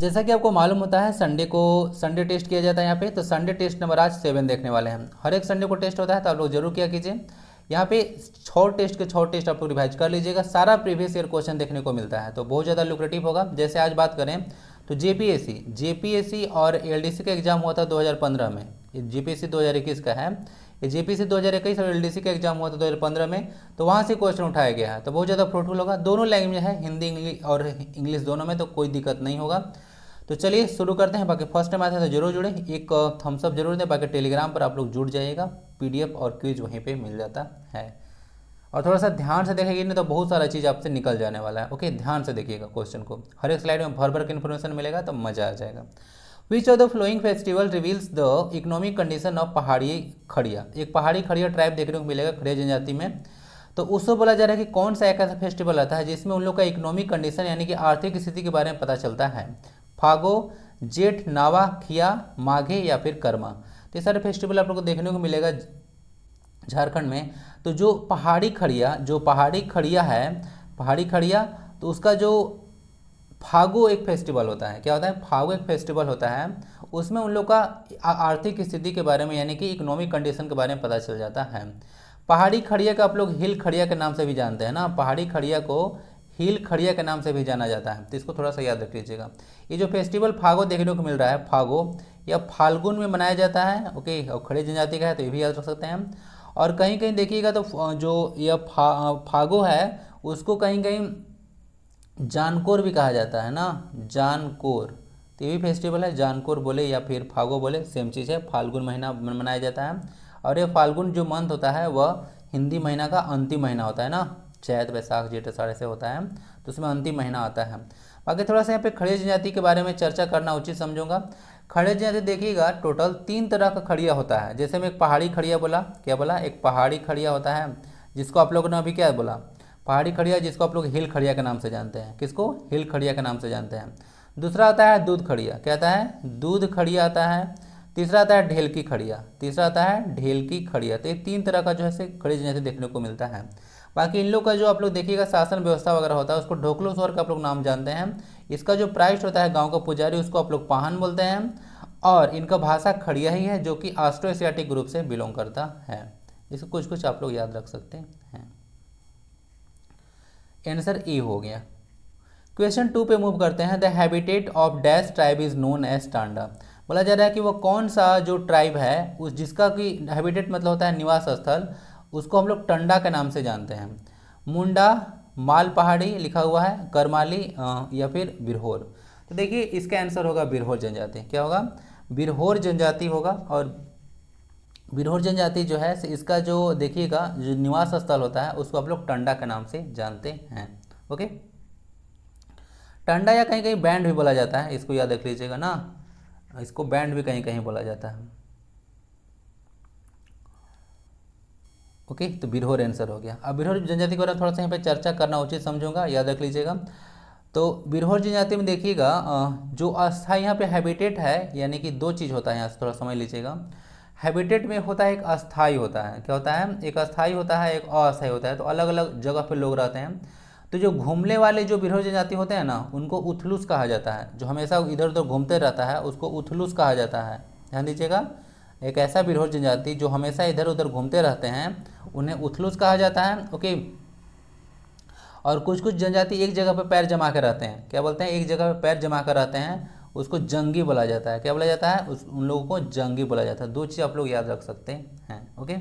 जैसा कि आपको मालूम होता है संडे को संडे टेस्ट किया जाता है यहाँ पे, तो संडे टेस्ट नंबर आज 7 देखने वाले हैं। हर एक संडे को टेस्ट होता है, तो आप लोग जरूर क्या कीजिए, यहाँ पे 6 टेस्ट के 6 टेस्ट आप लोग रिवाइज कर लीजिएगा। सारा प्रीवियस ईयर क्वेश्चन देखने को मिलता है, तो बहुत ज़्यादा लुक्रेटिव होगा। जैसे आज बात करें तो जेपीएससी और एलडीसी का एग्जाम हुआ था 2015 में, जेपीएससी 2021 का है, ये जेपीएससी 2021 और एलडीसी का एग्जाम हुआ था 2015 में, तो वहाँ से क्वेश्चन उठाया गया है। तो बहुत ज़्यादा फ्रूटफुल होगा, दोनों लैंग्वेज है, हिंदी इंग्लिश और इंग्लिश दोनों में, तो कोई दिक्कत नहीं होगा। तो चलिए शुरू करते हैं। बाकी फर्स्ट टाइम आते हैं तो जरूर जुड़े, एक थम्स अप जरूर दें। बाकी टेलीग्राम पर आप लोग जुड़ जाइएगा, पीडीएफ और क्विज वहीं पे मिल जाता है। और थोड़ा सा ध्यान से देखेंगे नहीं तो बहुत सारा चीज़ आपसे निकल जाने वाला है। ओके, ध्यान से देखिएगा क्वेश्चन को, हर एक स्लाइड में भर भर के इन्फॉर्मेशन मिलेगा, तो मजा आ जाएगा। विच of the flowing festival reveals the economic condition of पहाड़ी खड़िया। एक पहाड़ी खड़िया ट्राइब देखने को मिलेगा खड़िया जनजाति में। तो उसको बोला जा रहा है कि कौन सा एक ऐसा फेस्टिवल आता है जिसमें उन लोग का इकोनॉमिक कंडीशन यानी कि आर्थिक स्थिति के बारे में पता चलता है। फागो, जेठ, नावा, खिया, माघे या फिर कर्मा। तो ये सारे फेस्टिवल आप लोग को देखने को मिलेगा झारखंड में। तो जो पहाड़ी खड़िया है, पहाड़ी खड़िया, तो उसका जो फागो एक फेस्टिवल होता है, क्या होता है, फागो एक फेस्टिवल होता है, उसमें उन लोग का आर्थिक स्थिति के बारे में यानी कि इकोनॉमिक कंडीशन के बारे में पता चल जाता है। पहाड़ी खड़िया का आप लोग हिल खड़िया के नाम से भी जानते हैं ना, पहाड़ी खड़िया को हिल खड़िया के नाम से भी जाना जाता है, तो इसको थोड़ा सा याद रख लीजिएगा। ये जो फेस्टिवल फागो देखने को मिल रहा है, फागो या फाल्गुन में मनाया जाता है। ओके, और खड़ी जनजाति का है तो ये भी याद रख सकते हैं। और कहीं कहीं देखिएगा तो जो यह फागो है उसको कहीं कहीं जानकोर भी कहा जाता है ना, जानकोर, तो ये भी फेस्टिवल है। जानकोर बोले या फिर फागो बोले, सेम चीज़ है। फाल्गुन महीना मनाया जाता है, और ये फाल्गुन जो मंथ होता है वह हिंदी महीना का अंतिम महीना होता है ना, चैत वैशाख जेठ आषाढ़ से होता है, तो उसमें अंतिम महीना आता है। बाकी थोड़ा सा यहाँ पे खड़ी जनजाति के बारे में चर्चा करना उचित समझूंगा। खड़ी जनजाति देखिएगा टोटल 3 तरह का खड़िया होता है। जैसे मैं एक पहाड़ी खड़िया बोला, क्या बोला, एक पहाड़ी खड़िया होता है जिसको आप लोगों ने अभी क्या बोला, पहाड़ी खड़िया, जिसको आप लोग हिल खड़िया के नाम से जानते हैं। किसको, हिल खड़िया के नाम से जानते हैं। दूसरा आता है दूध खड़िया, क्या आता है, दूध खड़िया आता है। तीसरा आता है ढेलकी खड़िया, तीसरा आता है ढेलकी खड़िया। तो ये 3 तरह का जो है खड़ी जनजाति देखने को मिलता है। बाकी इन लोग का जो आप लोग देखिएगा शासन व्यवस्था वगैरह होता है उसको ढोकलो स्वर का आप लोग नाम जानते हैं। इसका जो प्राइस्ट होता है गांव का पुजारी, उसको आप लोग पाहन बोलते हैं। और इनका भाषा खड़िया ही है, जो कि ऑस्ट्रो एशियाटिक ग्रुप से बिलोंग करता है। इसको कुछ कुछ आप लोग याद रख सकते हैं। आंसर ए हो गया। क्वेश्चन 2 पे मूव करते हैं। The habitat of dash tribe is known as Tanda. बोला जा रहा है कि वो कौन सा जो ट्राइब है उस जिसका कि हैबिटेट मतलब होता है निवास स्थल, उसको हम लोग टंडा के नाम से जानते हैं। मुंडा, माल पहाड़ी लिखा हुआ है, करमाली या फिर बिरहोर। तो देखिए इसका आंसर होगा बिरहोर जनजाति। क्या होगा, बिरहोर जनजाति होगा। और बिरहोर जनजाति जो है इसका जो देखिएगा जो निवास स्थल होता है उसको आप लोग टंडा के नाम से जानते हैं। ओके, टंडा या कहीं कहीं बैंड भी बोला जाता है, इसको याद रख लीजिएगा ना, इसको बैंड भी कहीं कहीं बोला जाता है। ओके, तो बिरहोर आंसर हो गया। अब बिरहोर जनजाति के बारे में थोड़ा सा यहाँ पे चर्चा करना उचित समझूंगा, याद रख लीजिएगा। तो बिरहोर जनजाति में देखिएगा जो अस्थायी यहाँ पे हैबिटेट है, यानी कि 2 चीज़ होता है, यहाँ से थोड़ा समझ लीजिएगा। हैबिटेट में होता है एक अस्थाई होता है, क्या होता है, एक अस्थाई होता है, एक अस्थाई होता है। तो अलग अलग जगह पे लोग रहते हैं। तो जो घूमने वाले जो बिरहोर जनजाति होते हैं ना, उनको उथलुस कहा जाता है। जो हमेशा इधर उधर घूमते रहता है उसको उथलुस कहा जाता है। ध्यान दीजिएगा, एक ऐसा बिरहोर जनजाति जो हमेशा इधर उधर घूमते रहते हैं उन्हें उथलुस कहा जाता है। ओके, और कुछ कुछ जनजाति एक जगह पर पैर जमा कर रहते हैं, क्या बोलते हैं, एक जगह पर पैर जमा कर रहते हैं, उसको जंगी बोला जाता है। क्या बोला जाता है, उन लोगों को जंगी बोला जाता है। 2 चीज़ आप लोग याद रख सकते हैं। ओके,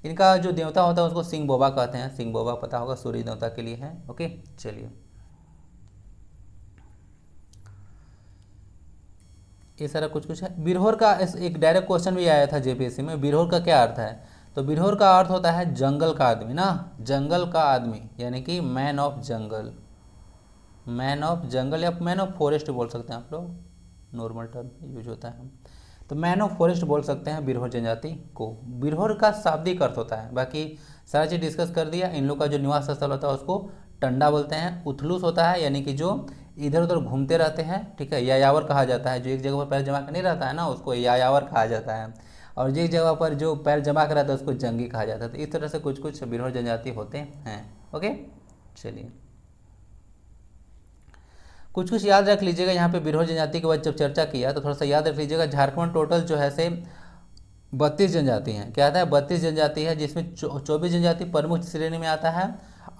इनका जो देवता होता है उसको सिंह बोबा कहते हैं। सिंह बोबा पता होगा, सूर्य देवता के लिए है। ओके, चलिए ये सारा कुछ कुछ है। बिरहोर का एक डायरेक्ट क्वेश्चन भी आया था जेपीएससी में, बिरहोर का क्या अर्थ है। तो बिरहोर का अर्थ होता है जंगल का आदमी ना, जंगल का आदमी, यानी कि man of jungle, man of jungle या मैन ऑफ फॉरेस्ट बोल सकते हैं आप लोग, नॉर्मल टर्म यूज होता है। तो मैन ऑफ फॉरेस्ट बोल सकते हैं बिरहोर जनजाति को। बिरहोर का शाब्दिक अर्थ होता है, बाकी सारा चीज़ डिस्कस कर दिया। इन लोग का जो निवास स्थल होता है उसको टंडा बोलते हैं। उथलुस होता है यानी कि जो इधर उधर घूमते रहते हैं, ठीक है। यायावर कहा जाता है, जो एक जगह पर पैर जमा कर नहीं रहता है ना, उसको यायावर कहा जाता है। और जिस जगह पर जो पैर जमा कर रहता है उसको जंगी कहा जाता है। तो इस तरह से कुछ कुछ बिरहोर जनजाति होते हैं। ओके, चलिए कुछ कुछ याद रख लीजिएगा। यहाँ पे बिरहोर जनजाति के बाद जब चर्चा किया तो थोड़ा सा याद रख लीजिएगा। झारखंड टोटल जो है से 32 जनजाति हैं। क्या आता है? 32 जनजाति है, जिसमें 24 जनजाति प्रमुख श्रेणी में आता है,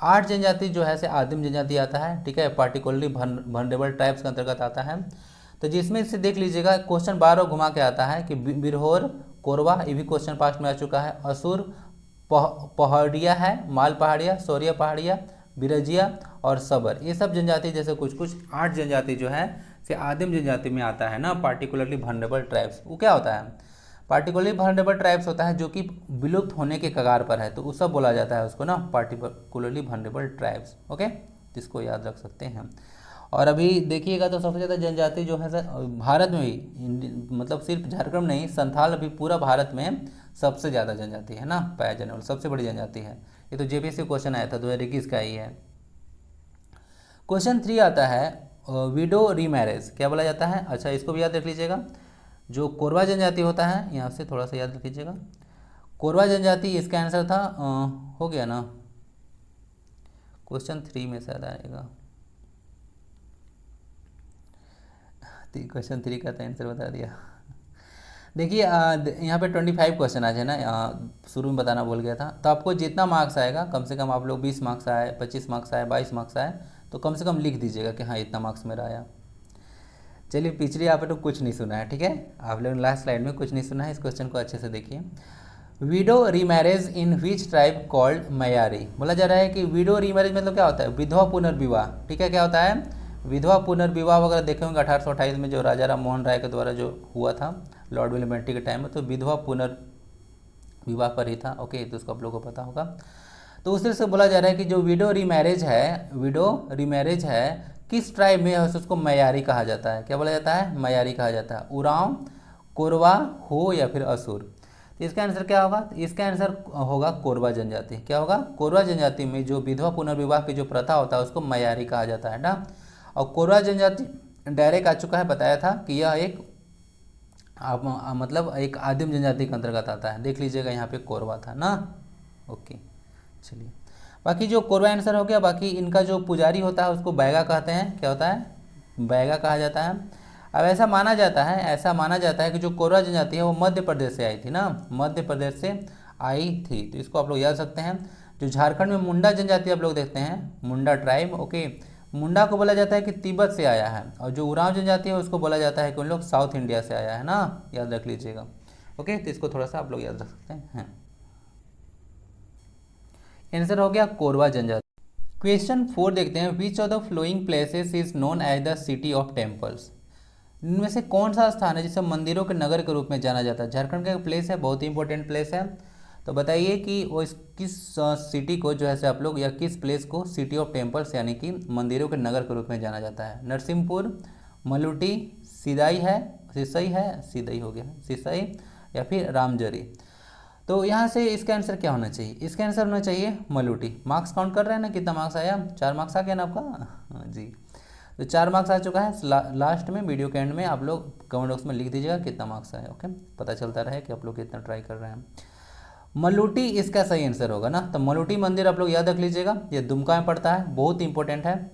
8 जनजाति जो है से आदिम जनजाति आता है, ठीक है, पार्टिकुलरली वनरेबल ट्राइब्स के अंतर्गत आता है। तो जिसमें से देख लीजिएगा क्वेश्चन बार बार घुमा के आता है कि बिरहोर, कोरवा, ये भी क्वेश्चन पास्ट में आ चुका है, असुर, पहाड़िया है, माल पहाड़िया, सौरिया पहाड़िया, बिरजिया और सबर, ये सब जनजाति जैसे कुछ कुछ 8 जनजाति जो है से आदिम जनजाति में आता है ना, पार्टिकुलरली वनरेबल ट्राइब्स। वो क्या होता है? पार्टिकुलरली वनरेबल ट्राइब्स होता है जो कि विलुप्त होने के कगार पर है, तो वो सब बोला जाता है उसको ना पार्टिकुलरली वनरेबल ट्राइब्स। ओके, जिसको याद रख सकते हैं। और अभी देखिएगा तो सबसे ज़्यादा जनजाति जो है भारत में ही, मतलब सिर्फ झारखंड नहीं, संथाल अभी पूरा भारत में सबसे ज़्यादा जनजाति है ना, पाया जाने वाली सबसे बड़ी जनजाति है। ये तो जेपीएससी क्वेश्चन आया था 2021 का ही है। क्वेश्चन 3 आता है विडो रीमैरेज, क्या बोला जाता है? अच्छा, इसको भी याद रख लीजिएगा। जो कोरवा जनजाति होता है, यहाँ से थोड़ा सा याद रख लीजिएगा, कोरवा जनजाति, इसका आंसर था हो गया ना, क्वेश्चन 3 में शायद आएगा। क्वेश्चन 3 का तो आंसर बता दिया। देखिए यहाँ पे 25 क्वेश्चन आज है ना, शुरू में बताना भूल गया था। तो आपको जितना मार्क्स आएगा, कम से कम आप लोग 20 मार्क्स आए, 25 मार्क्स आए, 22 मार्क्स आए, तो कम से कम लिख दीजिएगा कि हाँ इतना मार्क्स मेरा आया। चलिए, पिछली आप लोग कुछ नहीं सुना है, ठीक है, आप लोग लास्ट स्लाइड में कुछ नहीं सुना है, इस क्वेश्चन को अच्छे से देखिए। Window remarriage in which tribe called मयारी, बोला जा रहा है कि विडो रीमैरेज मतलब क्या होता है? विधवा पुनर्विवाह, ठीक है, क्या होता है? विधवा पुनर्विवाह वगैरह देखे होंगे 1828 में जो राजा राम मोहन राय के द्वारा जो हुआ था लॉर्ड विलियम बेंटिक के टाइम में, तो विधवा पुनर्विवाह पर ही था। ओके, तो उसको आप लोगों को पता होगा। तो उस तरह से बोला जा रहा है कि जो विडो रीमैरेज है किस ट्राइब में है, उसको मयारी कहा जाता है। क्या बोला जाता है? मयारी कहा जाता है। उरांव, कोरवा, हो या फिर असुर। तो इसका आंसर क्या होगा? इसका आंसर होगा कोरवा जनजाति। क्या होगा? कोरवा जनजाति में जो विधवा पुनर्विवाह की जो प्रथा होता है उसको मयारी कहा जाता है ना। और कोरवा जनजाति डायरेक्ट आ चुका है, बताया था कि यह एक मतलब एक आदिम जनजाति के अंतर्गत आता है। देख लीजिएगा यहाँ पे कोरवा था ना। ओके, चलिए, बाकी जो कोरवा आंसर हो गया। बाकी इनका जो पुजारी होता है उसको बैगा कहते हैं। क्या होता है? बैगा कहा जाता है। अब ऐसा माना जाता है कि जो कोरवा जनजाति है वो मध्य प्रदेश से आई थी ना, मध्य प्रदेश से आई थी। तो इसको आप लोग याद सकते हैं। जो झारखंड में मुंडा जनजाति आप लोग देखते हैं, मुंडा ट्राइब, ओके, मुंडा को बोला जाता है कि तिब्बत से आया है। और जो उरांव जनजाति है उसको बोला जाता है कि उन लोग साउथ इंडिया से आया है ना, याद रख लीजिएगा। ओके, तो इसको थोड़ा सा आप लोग याद रख सकते हैं। आंसर हो गया कोरवा जनजाति। क्वेश्चन 4 देखते हैं। Which of the following places is known as the city of temples, इनमें से कौन सा स्थान है जिसे मंदिरों के नगर के रूप में जाना जाता है? झारखंड का एक प्लेस है, बहुत ही इंपॉर्टेंट प्लेस है। तो बताइए कि वो किस सिटी को जो है आप लोग, या किस प्लेस को सिटी ऑफ टेम्पल्स यानी कि मंदिरों के नगर के रूप में जाना जाता है? नरसिंहपुर, मलुटी, सिदाई है, सिसई है, सिदई हो गया, सिसई या फिर रामजरी। तो यहाँ से इसका आंसर क्या होना चाहिए? इसका आंसर होना चाहिए मलुटी। मार्क्स काउंट कर रहे हैं ना, कितना मार्क्स आया? 4 मार्क्स आ गया ना आपका? हाँ जी, तो 4 मार्क्स आ चुका है। लास्ट में वीडियो के एंड में आप लोग कमेंट बॉक्स में लिख दीजिएगा कितना मार्क्स आया। ओके, पता चलता रहे कि आप लोग कितना ट्राई कर रहे हैं। मलुटी इसका सही आंसर होगा ना। तो मलुटी मंदिर आप लोग याद रख लीजिएगा, ये दुमका में पड़ता है, बहुत इंपॉर्टेंट है।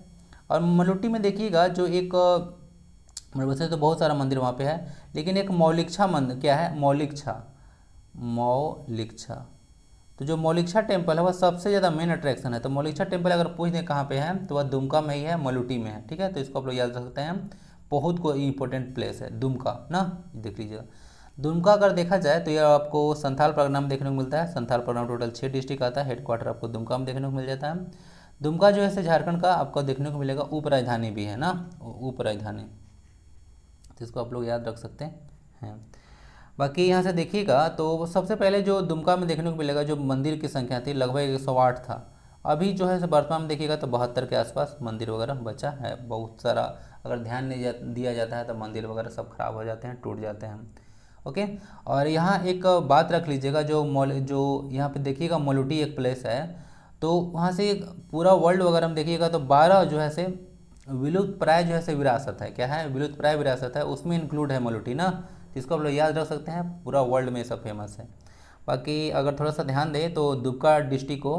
और मलुटी में देखिएगा जो एक वैसे तो बहुत सारा मंदिर वहाँ पे है, लेकिन एक मौलिकछा मंदिर, क्या है? मौलिकछा। तो जो मौलिकछा टेम्पल है वह सबसे ज़्यादा मेन अट्रैक्शन है। तो मौलिकछा टेम्पल अगर पूछ दें कहाँ पे है तो वह दुमका में ही है, मलुटी में है, ठीक है। तो इसको आप लोग याद रख सकते हैं, बहुत कोई इंपॉर्टेंट प्लेस है दुमका ना, देख लीजिएगा। दुमका अगर देखा जाए तो यह आपको संथाल परगना में देखने को मिलता है। संथाल परगना टोटल 6 डिस्ट्रिक्ट आता है, हेडक्वार्टर आपको दुमका में देखने को मिल जाता है। दुमका जो है झारखंड का आपको देखने को मिलेगा उप राजधानी भी है ना, उप राजधानी, तो इसको आप लोग याद रख सकते हैं। बाकी यहाँ से देखिएगा तो सबसे पहले जो दुमका में देखने को मिलेगा जो मंदिर की संख्या थी लगभग 108 था। अभी जो है वर्तमान में देखिएगा तो 72 के आसपास मंदिर वगैरह बचा है। बहुत सारा अगर ध्यान नहीं दिया जाता है तो मंदिर वगैरह सब खराब हो जाते हैं, टूट जाते हैं। ओके, और यहाँ एक बात रख लीजिएगा, जो यहाँ पे देखिएगा मलुटी एक प्लेस है, तो वहाँ से पूरा वर्ल्ड वगैरह में देखिएगा तो 12 जो है से विलुप्त प्राय जो है से विरासत है। क्या है? विलुप्त प्राय विरासत है, उसमें इंक्लूड है मलुटी ना, जिसको आप लोग याद रख सकते हैं। पूरा वर्ल्ड में सब फेमस है। बाकी अगर थोड़ा सा ध्यान दें तो दुमका डिस्ट्रिक्ट को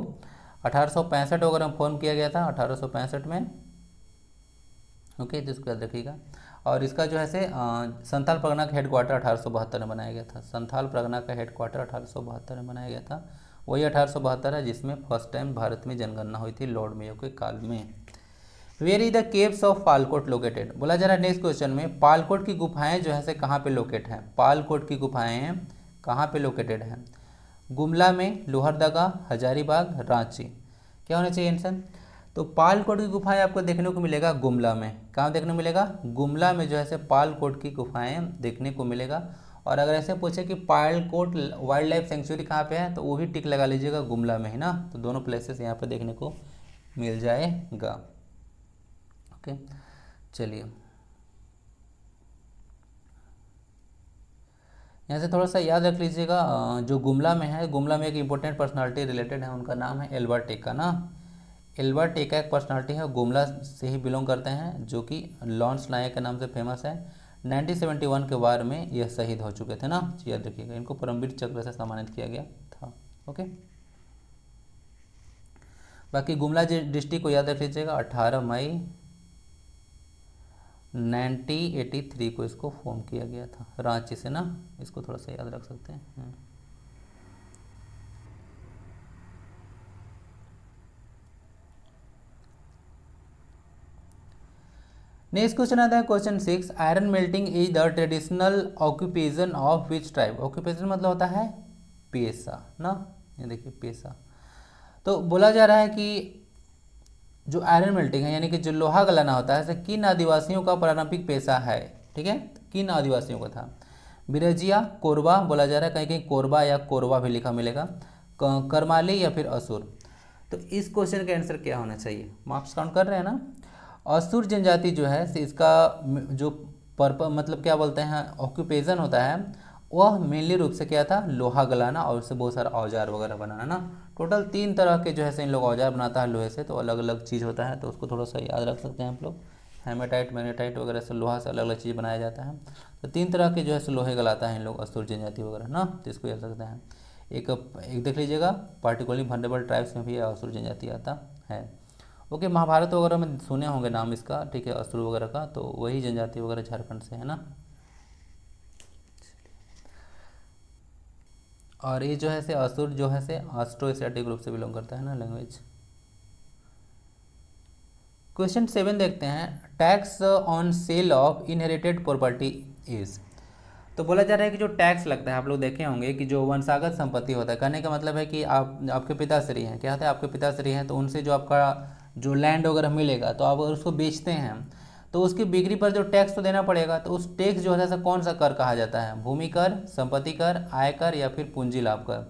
1865 वगैरह में फॉर्म किया गया था, 1865 में। ओके, तो इसको याद रखिएगा। और इसका जो है से संथाल परगना का हेडक्वार्टर 1872 में बनाया गया था। संथाल परगना का हेडक्वार्टर 1872 में बनाया गया था। वही 1872 है जिसमें फर्स्ट टाइम भारत में जनगणना हुई थी लॉर्ड मेयो के काल में। Where is the caves of Palkot located, बोला जा रहा है नेक्स्ट क्वेश्चन में, पालकोट की गुफाएं जो है से कहाँ पे लोकेट हैं? पालकोट की गुफाएं कहाँ पे लोकेटेड हैं? गुमला में, लोहरदगा, हजारीबाग, रांची। क्या होना चाहिए आंसर? तो पालकोट की गुफाएं आपको देखने को मिलेगा गुमला में। कहाँ देखने को मिलेगा? गुमला में जो है से पालकोट की गुफाएं देखने को मिलेगा। और अगर ऐसे पूछे कि पालकोट वाइल्ड लाइफ सेंचुरी कहाँ पे है, तो वो भी टिक लगा लीजिएगा, गुमला में ही ना। तो दोनों प्लेसेस यहाँ पे देखने को मिल जाएगा। ओके, चलिए यहाँ से थोड़ा सा याद रख लीजिएगा, जो गुमला में है, गुमला में एक इम्पोर्टेंट पर्सनालिटी रिलेटेड है, उनका नाम है एल्बर्ट एक्का ना। एल्बर्ट एक्का एक पर्सनालिटी है, गुमला से ही बिलोंग करते हैं, जो कि लॉन्स नायक के नाम से फेमस है। 1971 के वार में यह शहीद हो चुके थे ना, याद रखिएगा। इनको परमवीर चक्र से सम्मानित किया गया था। ओके, बाकी गुमला डिस्ट्रिक्ट को याद रख लीजिएगा, 18 मई 1983 को इसको फॉर्म किया गया था रांची से ना। इसको थोड़ा सा याद रख सकते हैं। नेक्स्ट क्वेश्चन आता है question 6, iron melting is the traditional occupation of which tribe. Occupation मतलब होता है पेशा ना, ये देखिए पेशा। तो बोला जा रहा है कि जो आयरन मेल्टिंग है यानी कि जो लोहा गलाना होता है, किन आदिवासियों का पारंपरिक पेशा है? ठीक है, किन आदिवासियों का था? बिरजिया, कोरबा, बोला जा रहा है कहीं कहीं कोरबा या कोरबा भी लिखा मिलेगा, करमाली या फिर असुर। तो इस क्वेश्चन का आंसर क्या होना चाहिए? मार्क्स काउंट कर रहे हैं ना। असुर जनजाति जो है इसका जो मतलब क्या बोलते हैं ऑक्यूपेशन होता है, वह मेनली रूप से क्या था? लोहा गलाना और उससे बहुत सारा औजार वगैरह बनाना ना। टोटल 3 तरह के जो है इन लोग औजार बनाता है लोहे से, तो अलग अलग चीज़ होता है, तो उसको थोड़ा सा याद रख सकते हैं आप लोग। हेमेटाइट, मैग्नेटाइट वगैरह से लोहा से अलग अलग चीज़ बनाया जाता है। तो 3 तरह के जो है लोहे गलाता है इन लोग, असुर जनजाति वगैरह ना, तो इसको याद रखते हैं। एक देख लीजिएगा, पार्टिकुलरली वल्नरेबल ट्राइब्स में भी असुर जनजाति आता है। ओके, महाभारत वगैरह में सुने होंगे नाम इसका, ठीक है, असुर वगैरह का, तो वही जनजाति वगैरह झारखंड से है ना। और ये जो है से असुर जो है से ऑस्ट्रो-एशियाटिक ग्रुप से बिलोंग करता है ना लैंग्वेज। क्वेश्चन 7 देखते हैं, tax on sale of inherited property is. तो बोला जा रहा है कि जो टैक्स लगता है, आप लोग देखे होंगे कि जो वंशागत संपत्ति होता है, कहने का मतलब है कि आपके पिताश्री हैं, क्या होता है आपके पिताश्री हैं, तो उनसे जो आपका जो लैंड वगैरह मिलेगा, तो आप उसको बेचते हैं, तो उसकी बिक्री पर जो टैक्स तो देना पड़ेगा। तो उस टैक्स जो है कौन सा कर कहा जाता है? भूमि कर, संपत्ति कर, आयकर या फिर पूंजी लाभ कर।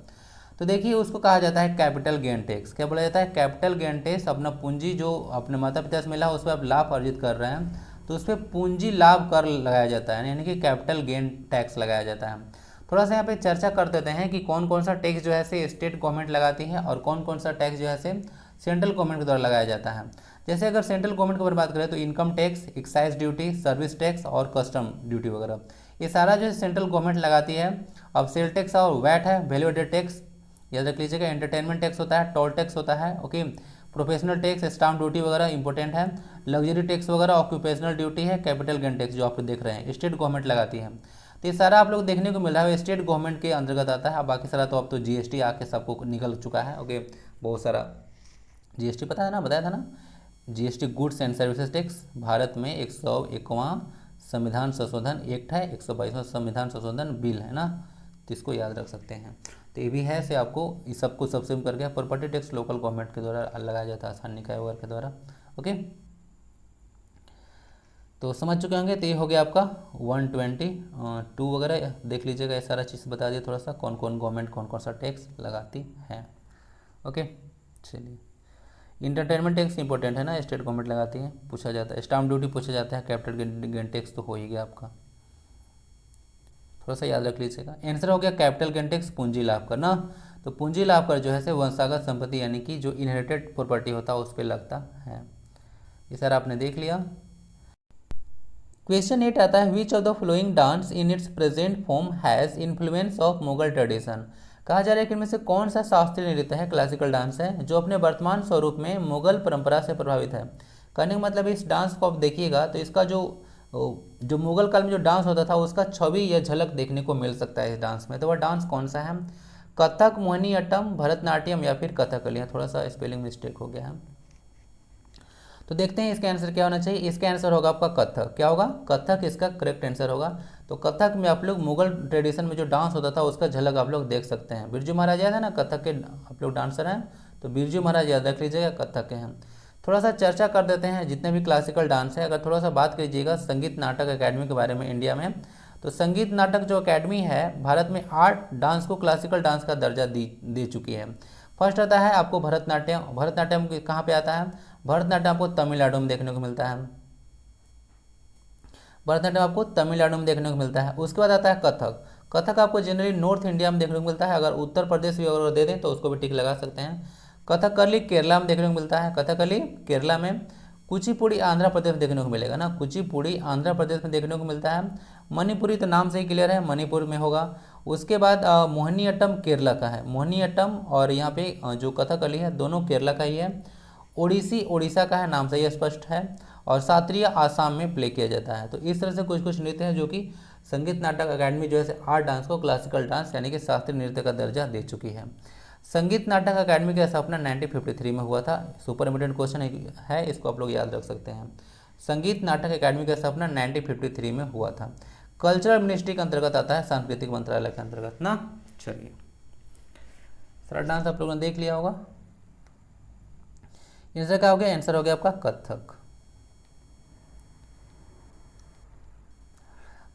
तो देखिए उसको कहा जाता है कैपिटल गेन टैक्स। क्या बोला जाता है? Capital gain tax. अपना पूंजी जो अपने माता पिता से मिला उस पर आप लाभ अर्जित कर रहे हैं, तो उस पर पूंजी लाभ कर लगाया जाता है, यानी कि कैपिटल गेन टैक्स लगाया जाता है। थोड़ा सा यहाँ पे चर्चा कर देते हैं कि कौन कौन सा टैक्स जो है से स्टेट गवर्नमेंट लगाती है और कौन कौन सा टैक्स जो है से सेंट्रल गवर्नमेंट के द्वारा लगाया जाता है। जैसे अगर सेंट्रल गवर्नमेंट की बात करें तो income tax, excise duty, service tax और कस्टम ड्यूटी वगैरह, ये सारा जो है सेंट्रल गवर्नमेंट लगाती है। अब सेल टैक्स और वैट है, वैल्यू एडेड टैक्स, याद रख लीजिएगा। एंटरटेनमेंट टैक्स होता है, टोल टैक्स होता है, okay. Professional tax, stamp duty वगैरह इंपॉर्टेंट है। लग्जरी टैक्स वगैरह, ऑक्यूपेशनल ड्यूटी है, कैपिटल गेन टैक्स जो आप देख रहे हैं स्टेट गवर्नमेंट लगाती है। तो ये सारा आप लोग देखने को मिल रहा है स्टेट गवर्नमेंट के अंतर्गत आता है। अब बाकी सारा तो अब तो जीएसटी आके सबको निकल चुका है, ओके। बहुत सारा जीएसटी पता है ना, बताया था ना, GST goods and services tax. Bharat में 101वां संविधान संशोधन एक्ट है, 122वां संविधान संशोधन बिल है ना, तो इसको याद रख सकते हैं। तो ये भी है से आपको इस सबको सबसे करके प्रॉपर्टी टैक्स लोकल गवर्नमेंट के द्वारा लगाया जाता है, स्थानीय निकाय वगैरह के द्वारा, ओके। तो समझ चुके होंगे। तो ये हो गया आपका 122 वगैरह देख लीजिएगा, ये सारा चीज़ बता दिए थोड़ा सा कौन कौन गवर्नमेंट कौन कौन सा टैक्स लगाती है, ओके। चलिए, इंटरटेनमेंट टैक्स इंपॉर्टेंट है ना, स्टेट गवर्नमेंट लगाती है, पूछा जाता है। स्टाम्प ड्यूटी पूछा जाता है, कैपिटल गेन टैक्स तो हो ही गया आपका, थोड़ा सा याद रख लीजिएगा। आंसर हो गया कैपिटल गेन टैक्स, पूंजी लाभ कर ना। तो पूंजी लाभ कर जो है वंशागत संपत्ति यानी कि जो इनहेरिटेड प्रॉपर्टी होता है उस पर लगता है। ये सर आपने देख लिया। क्वेश्चन 8 आता है, which of the following dance in its present form has influence of Mughal tradition. कहा जा रहा है कि इनमें से कौन सा शास्त्रीय नृत्य है, क्लासिकल डांस है, जो अपने वर्तमान स्वरूप में मुगल परंपरा से प्रभावित है। कहने का मतलब इस डांस को आप देखिएगा तो इसका जो जो मुगल काल में जो डांस होता था उसका छवि या झलक देखने को मिल सकता है इस डांस में। तो वह डांस कौन सा है? कथक, मोहिनीअट्टम, भरतनाट्यम या फिर कथकली। यहाँ थोड़ा सा स्पेलिंग मिस्टेक हो गया है। तो देखते हैं इसका आंसर क्या होना चाहिए। इसका आंसर होगा आपका कथक। क्या होगा? कथक इसका करेक्ट आंसर होगा। तो कथक में आप लोग मुगल ट्रेडिशन में जो डांस होता था उसका झलक आप लोग देख सकते हैं। बिरजू महाराज याद है ना, कथक के आप लोग डांसर हैं, तो बिरजू महाराज याद रख लीजिएगा, कथक के हैं। थोड़ा सा चर्चा कर देते हैं जितने भी क्लासिकल डांस है। अगर थोड़ा सा बात कीजिएगा संगीत नाटक अकेडमी के बारे में इंडिया में, तो संगीत नाटक जो अकेडमी है भारत में 8 डांस को क्लासिकल डांस का दर्जा दे चुकी है। फर्स्ट आता है आपको भरतनाट्यम। भरतनाट्यम कहाँ पे आता है? भरतनाट्यम आपको तमिलनाडु में देखने को मिलता है। भरतनाट्यम आपको तमिलनाडु में देखने को मिलता है। उसके बाद आता है कथक। कथक आपको जनरली नॉर्थ इंडिया में देखने को मिलता है। अगर उत्तर प्रदेश भी अगर दे दें तो उसको भी टिक लगा सकते हैं। कथकली केरला में देखने को मिलता है। कथकली केरला में। कुचिपुड़ी आंध्र प्रदेश में देखने को मिलेगा ना, कुचिपुड़ी आंध्र प्रदेश में देखने को मिलता है। मणिपुरी तो नाम से ही क्लियर है, मणिपुर में होगा। उसके बाद मोहिनीअट्टम केरला का है, मोहिनीअट्टम और यहाँ पे जो कथकली है दोनों केरला का ही है। ओडिसी उड़ीसा का है, नाम से ही स्पष्ट है। और सात्रिया आसाम में प्ले किया जाता है। तो इस तरह से कुछ कुछ नृत्य हैं जो कि संगीत नाटक अकेडमी जो है 8 डांस को क्लासिकल डांस यानी कि शास्त्रीय नृत्य का दर्जा दे चुकी है। संगीत नाटक अकेडमी की स्थापना 1953 में हुआ था। सुपर इम्पोर्टेंट क्वेश्चन है, इसको आप लोग याद रख सकते हैं। संगीत नाटक अकेडमी की स्थापना 1953 में हुआ था। कल्चरल मिनिस्ट्री के अंतर्गत आता है, सांस्कृतिक मंत्रालय के अंतर्गत ना। चलिए, सारा डांस आप लोगों ने देख लिया होगा। आंसर क्या हो गया? आंसर हो गया आपका कथक।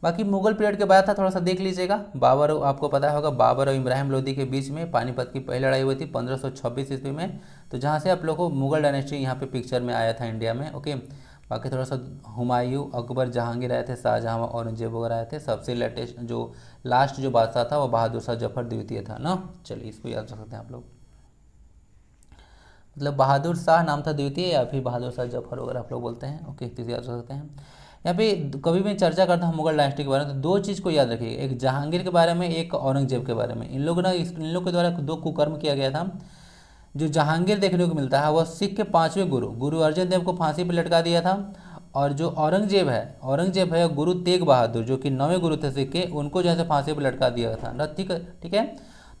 बाकी मुगल पीरियड के बाद था, थोड़ा सा देख लीजिएगा। बाबर, आपको पता होगा बाबर और इब्राहिम लोदी के बीच में पानीपत की पहली लड़ाई हुई थी 1526 ईस्वी में। तो जहाँ से आप लोगों को मुगल डायनेस्टी यहाँ पे पिक्चर में आया था इंडिया में। ओके, बाकी थोड़ा सा हुमायूं, अकबर, जहांगीर आए थे, शाहजहाँ, औरंगजेब वगैरह आए थे। सबसे लेटेस्ट जो लास्ट जो बादशाह था वो बहादुर शाह जफर द्वितीय था ना। चलिए, इसको याद रख सकते हैं आप लोग। मतलब बहादुर शाह नाम था द्वितीय या फिर बहादुर शाह जफर वगैरह आप लोग बोलते हैं। ओके, तो याद रख सकते हैं। यहाँ पे कभी भी चर्चा करता हूँ मुगल डायनेस्टी के बारे में तो 2 चीज़ को याद रखिए, एक जहांगीर के बारे में, एक औरंगजेब के बारे में। इन लोग के द्वारा 2 कुकर्म किया गया था। जो जहांगीर देखने को मिलता है वह सिख के 5वें गुरु अर्जन देव को फांसी पर लटका दिया था। और जो औरंगजेब है गुरु तेग बहादुर जो कि 9वें गुरु थे सिख के, उनको जो है फांसी पर लटका दिया था ना। ठीक है।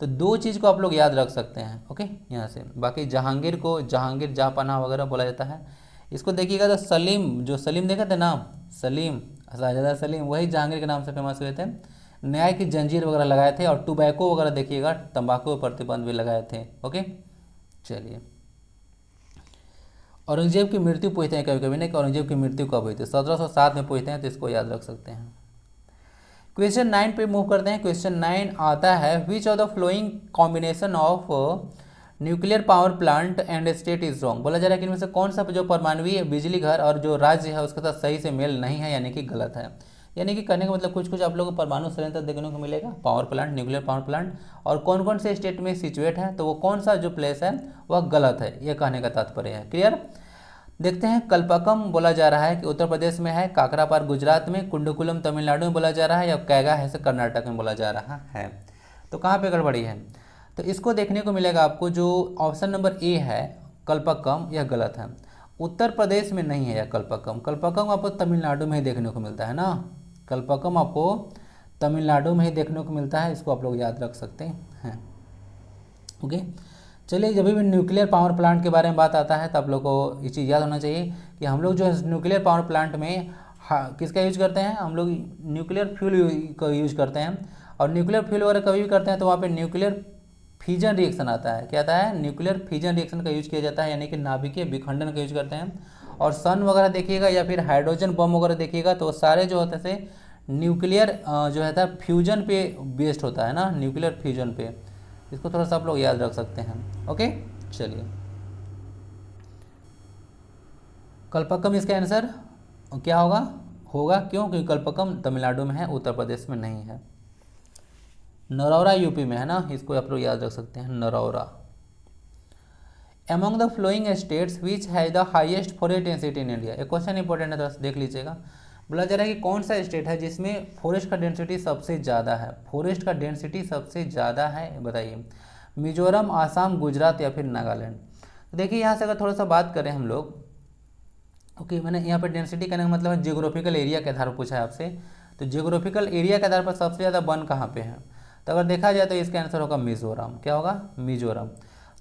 तो 2 चीज़ को आप लोग याद रख सकते हैं। ओके, यहाँ से बाकी जहांगीर को जहांगीर जहाँपनाह वगैरह बोला जाता है। इसको देखिएगा तो सलीम, जो सलीम देखा था नाम, सलीम, शाहजादा सलीम, वही जहांगीर के नाम से फेमस हुए थे। न्याय की जंजीर वगैरह लगाए थे। और टोबैको वगैरह देखिएगा, तंबाकू पर प्रतिबंध भी लगाए थे। ओके, चलिए। औरंगजेब की मृत्यु पूछते हैं कभी कभी ना कि औरंगजेब की मृत्यु कब हुई थी, 1707 में पूछते हैं, तो इसको याद रख सकते हैं। क्वेश्चन 9 पे मूव करते हैं। क्वेश्चन 9 आता है, which of the flowing combination of nuclear power plant and state is wrong. बोला जा रहा है कि इनमें से कौन सा जो परमाणु बिजली घर और जो राज्य है उसके साथ सही से मेल नहीं है, यानी कि गलत है। यानी कि कहने का मतलब कुछ कुछ आप लोगों को परमाणु संयंत्र देखने को मिलेगा, power plant, nuclear power plant, और कौन कौन से स्टेट में सिचुएट है, तो वो कौन सा जो प्लेस है वह गलत है, ये कहने का तात्पर्य है। क्लियर। देखते हैं। कल्पकम बोला जा रहा है कि उत्तर प्रदेश में है, काकरापार गुजरात में, कुंडकुलम तमिलनाडु में बोला जा रहा है, या कैगा है कर्नाटक में बोला जा रहा है। तो कहाँ पे गड़बड़ी है? तो इसको देखने को मिलेगा आपको जो ऑप्शन नंबर ए है कल्पकम, यह गलत है। उत्तर प्रदेश में नहीं है यह कल्पकम। कल्पकम आपको तमिलनाडु में ही देखने को मिलता है ना। कल्पकम आपको तमिलनाडु में ही देखने को मिलता है, इसको आप लोग याद रख सकते हैं। ओके, चलिए। जब भी न्यूक्लियर पावर प्लांट के बारे में बात आता है तो आप लोग को ये चीज़ याद होना चाहिए कि हम लोग जो है न्यूक्लियर पावर प्लांट में किसका यूज करते हैं, हम लोग न्यूक्लियर फ्यूल का यूज करते हैं। और न्यूक्लियर फ्यूल वगैरह कभी भी करते हैं तो वहाँ पे न्यूक्लियर फिजन रिएक्शन आता है। क्या आता है? न्यूक्लियर फिजन रिएक्शन का यूज किया जाता है, यानी कि नाभिकीय विखंडन का यूज करते हैं। और सन वगैरह देखिएगा या फिर हाइड्रोजन बम वगैरह देखिएगा तो सारे जो होते हैं न्यूक्लियर जो है फ्यूजन पे बेस्ड होता है ना, न्यूक्लियर फ्यूजन पे। इसको थोड़ा सा आप लोग याद रख सकते हैं। ओके, चलिए। कल्पकम इसका आंसर क्या होगा क्यों? क्योंकि कल्पकम तमिलनाडु में है, उत्तर प्रदेश में नहीं है। नरौरा यूपी में है ना, इसको आप लोग याद रख सकते हैं, Narora. Among the following states which has the highest forest density in India. एक क्वेश्चन इंपॉर्टेंट है, थोड़ा सा देख लीजिएगा। बोला जा रहा है कि कौन सा स्टेट है जिसमें फॉरेस्ट का डेंसिटी सबसे ज़्यादा है, फॉरेस्ट का डेंसिटी सबसे ज़्यादा है, बताइए। मिजोरम, आसाम, गुजरात या फिर नागालैंड। तो देखिए यहाँ से अगर थोड़ा सा बात करें हम लोग ओके, मैंने यहाँ पे डेंसिटी कहने का मतलब है जियोग्राफिकल एरिया के आधार पर पूछा है आपसे। तो जियोग्राफिकल एरिया के आधार पर सबसे ज़्यादा वन कहाँ पे है, तो अगर देखा जाए तो इसका आंसर होगा मिजोरम। क्या होगा? मिजोरम।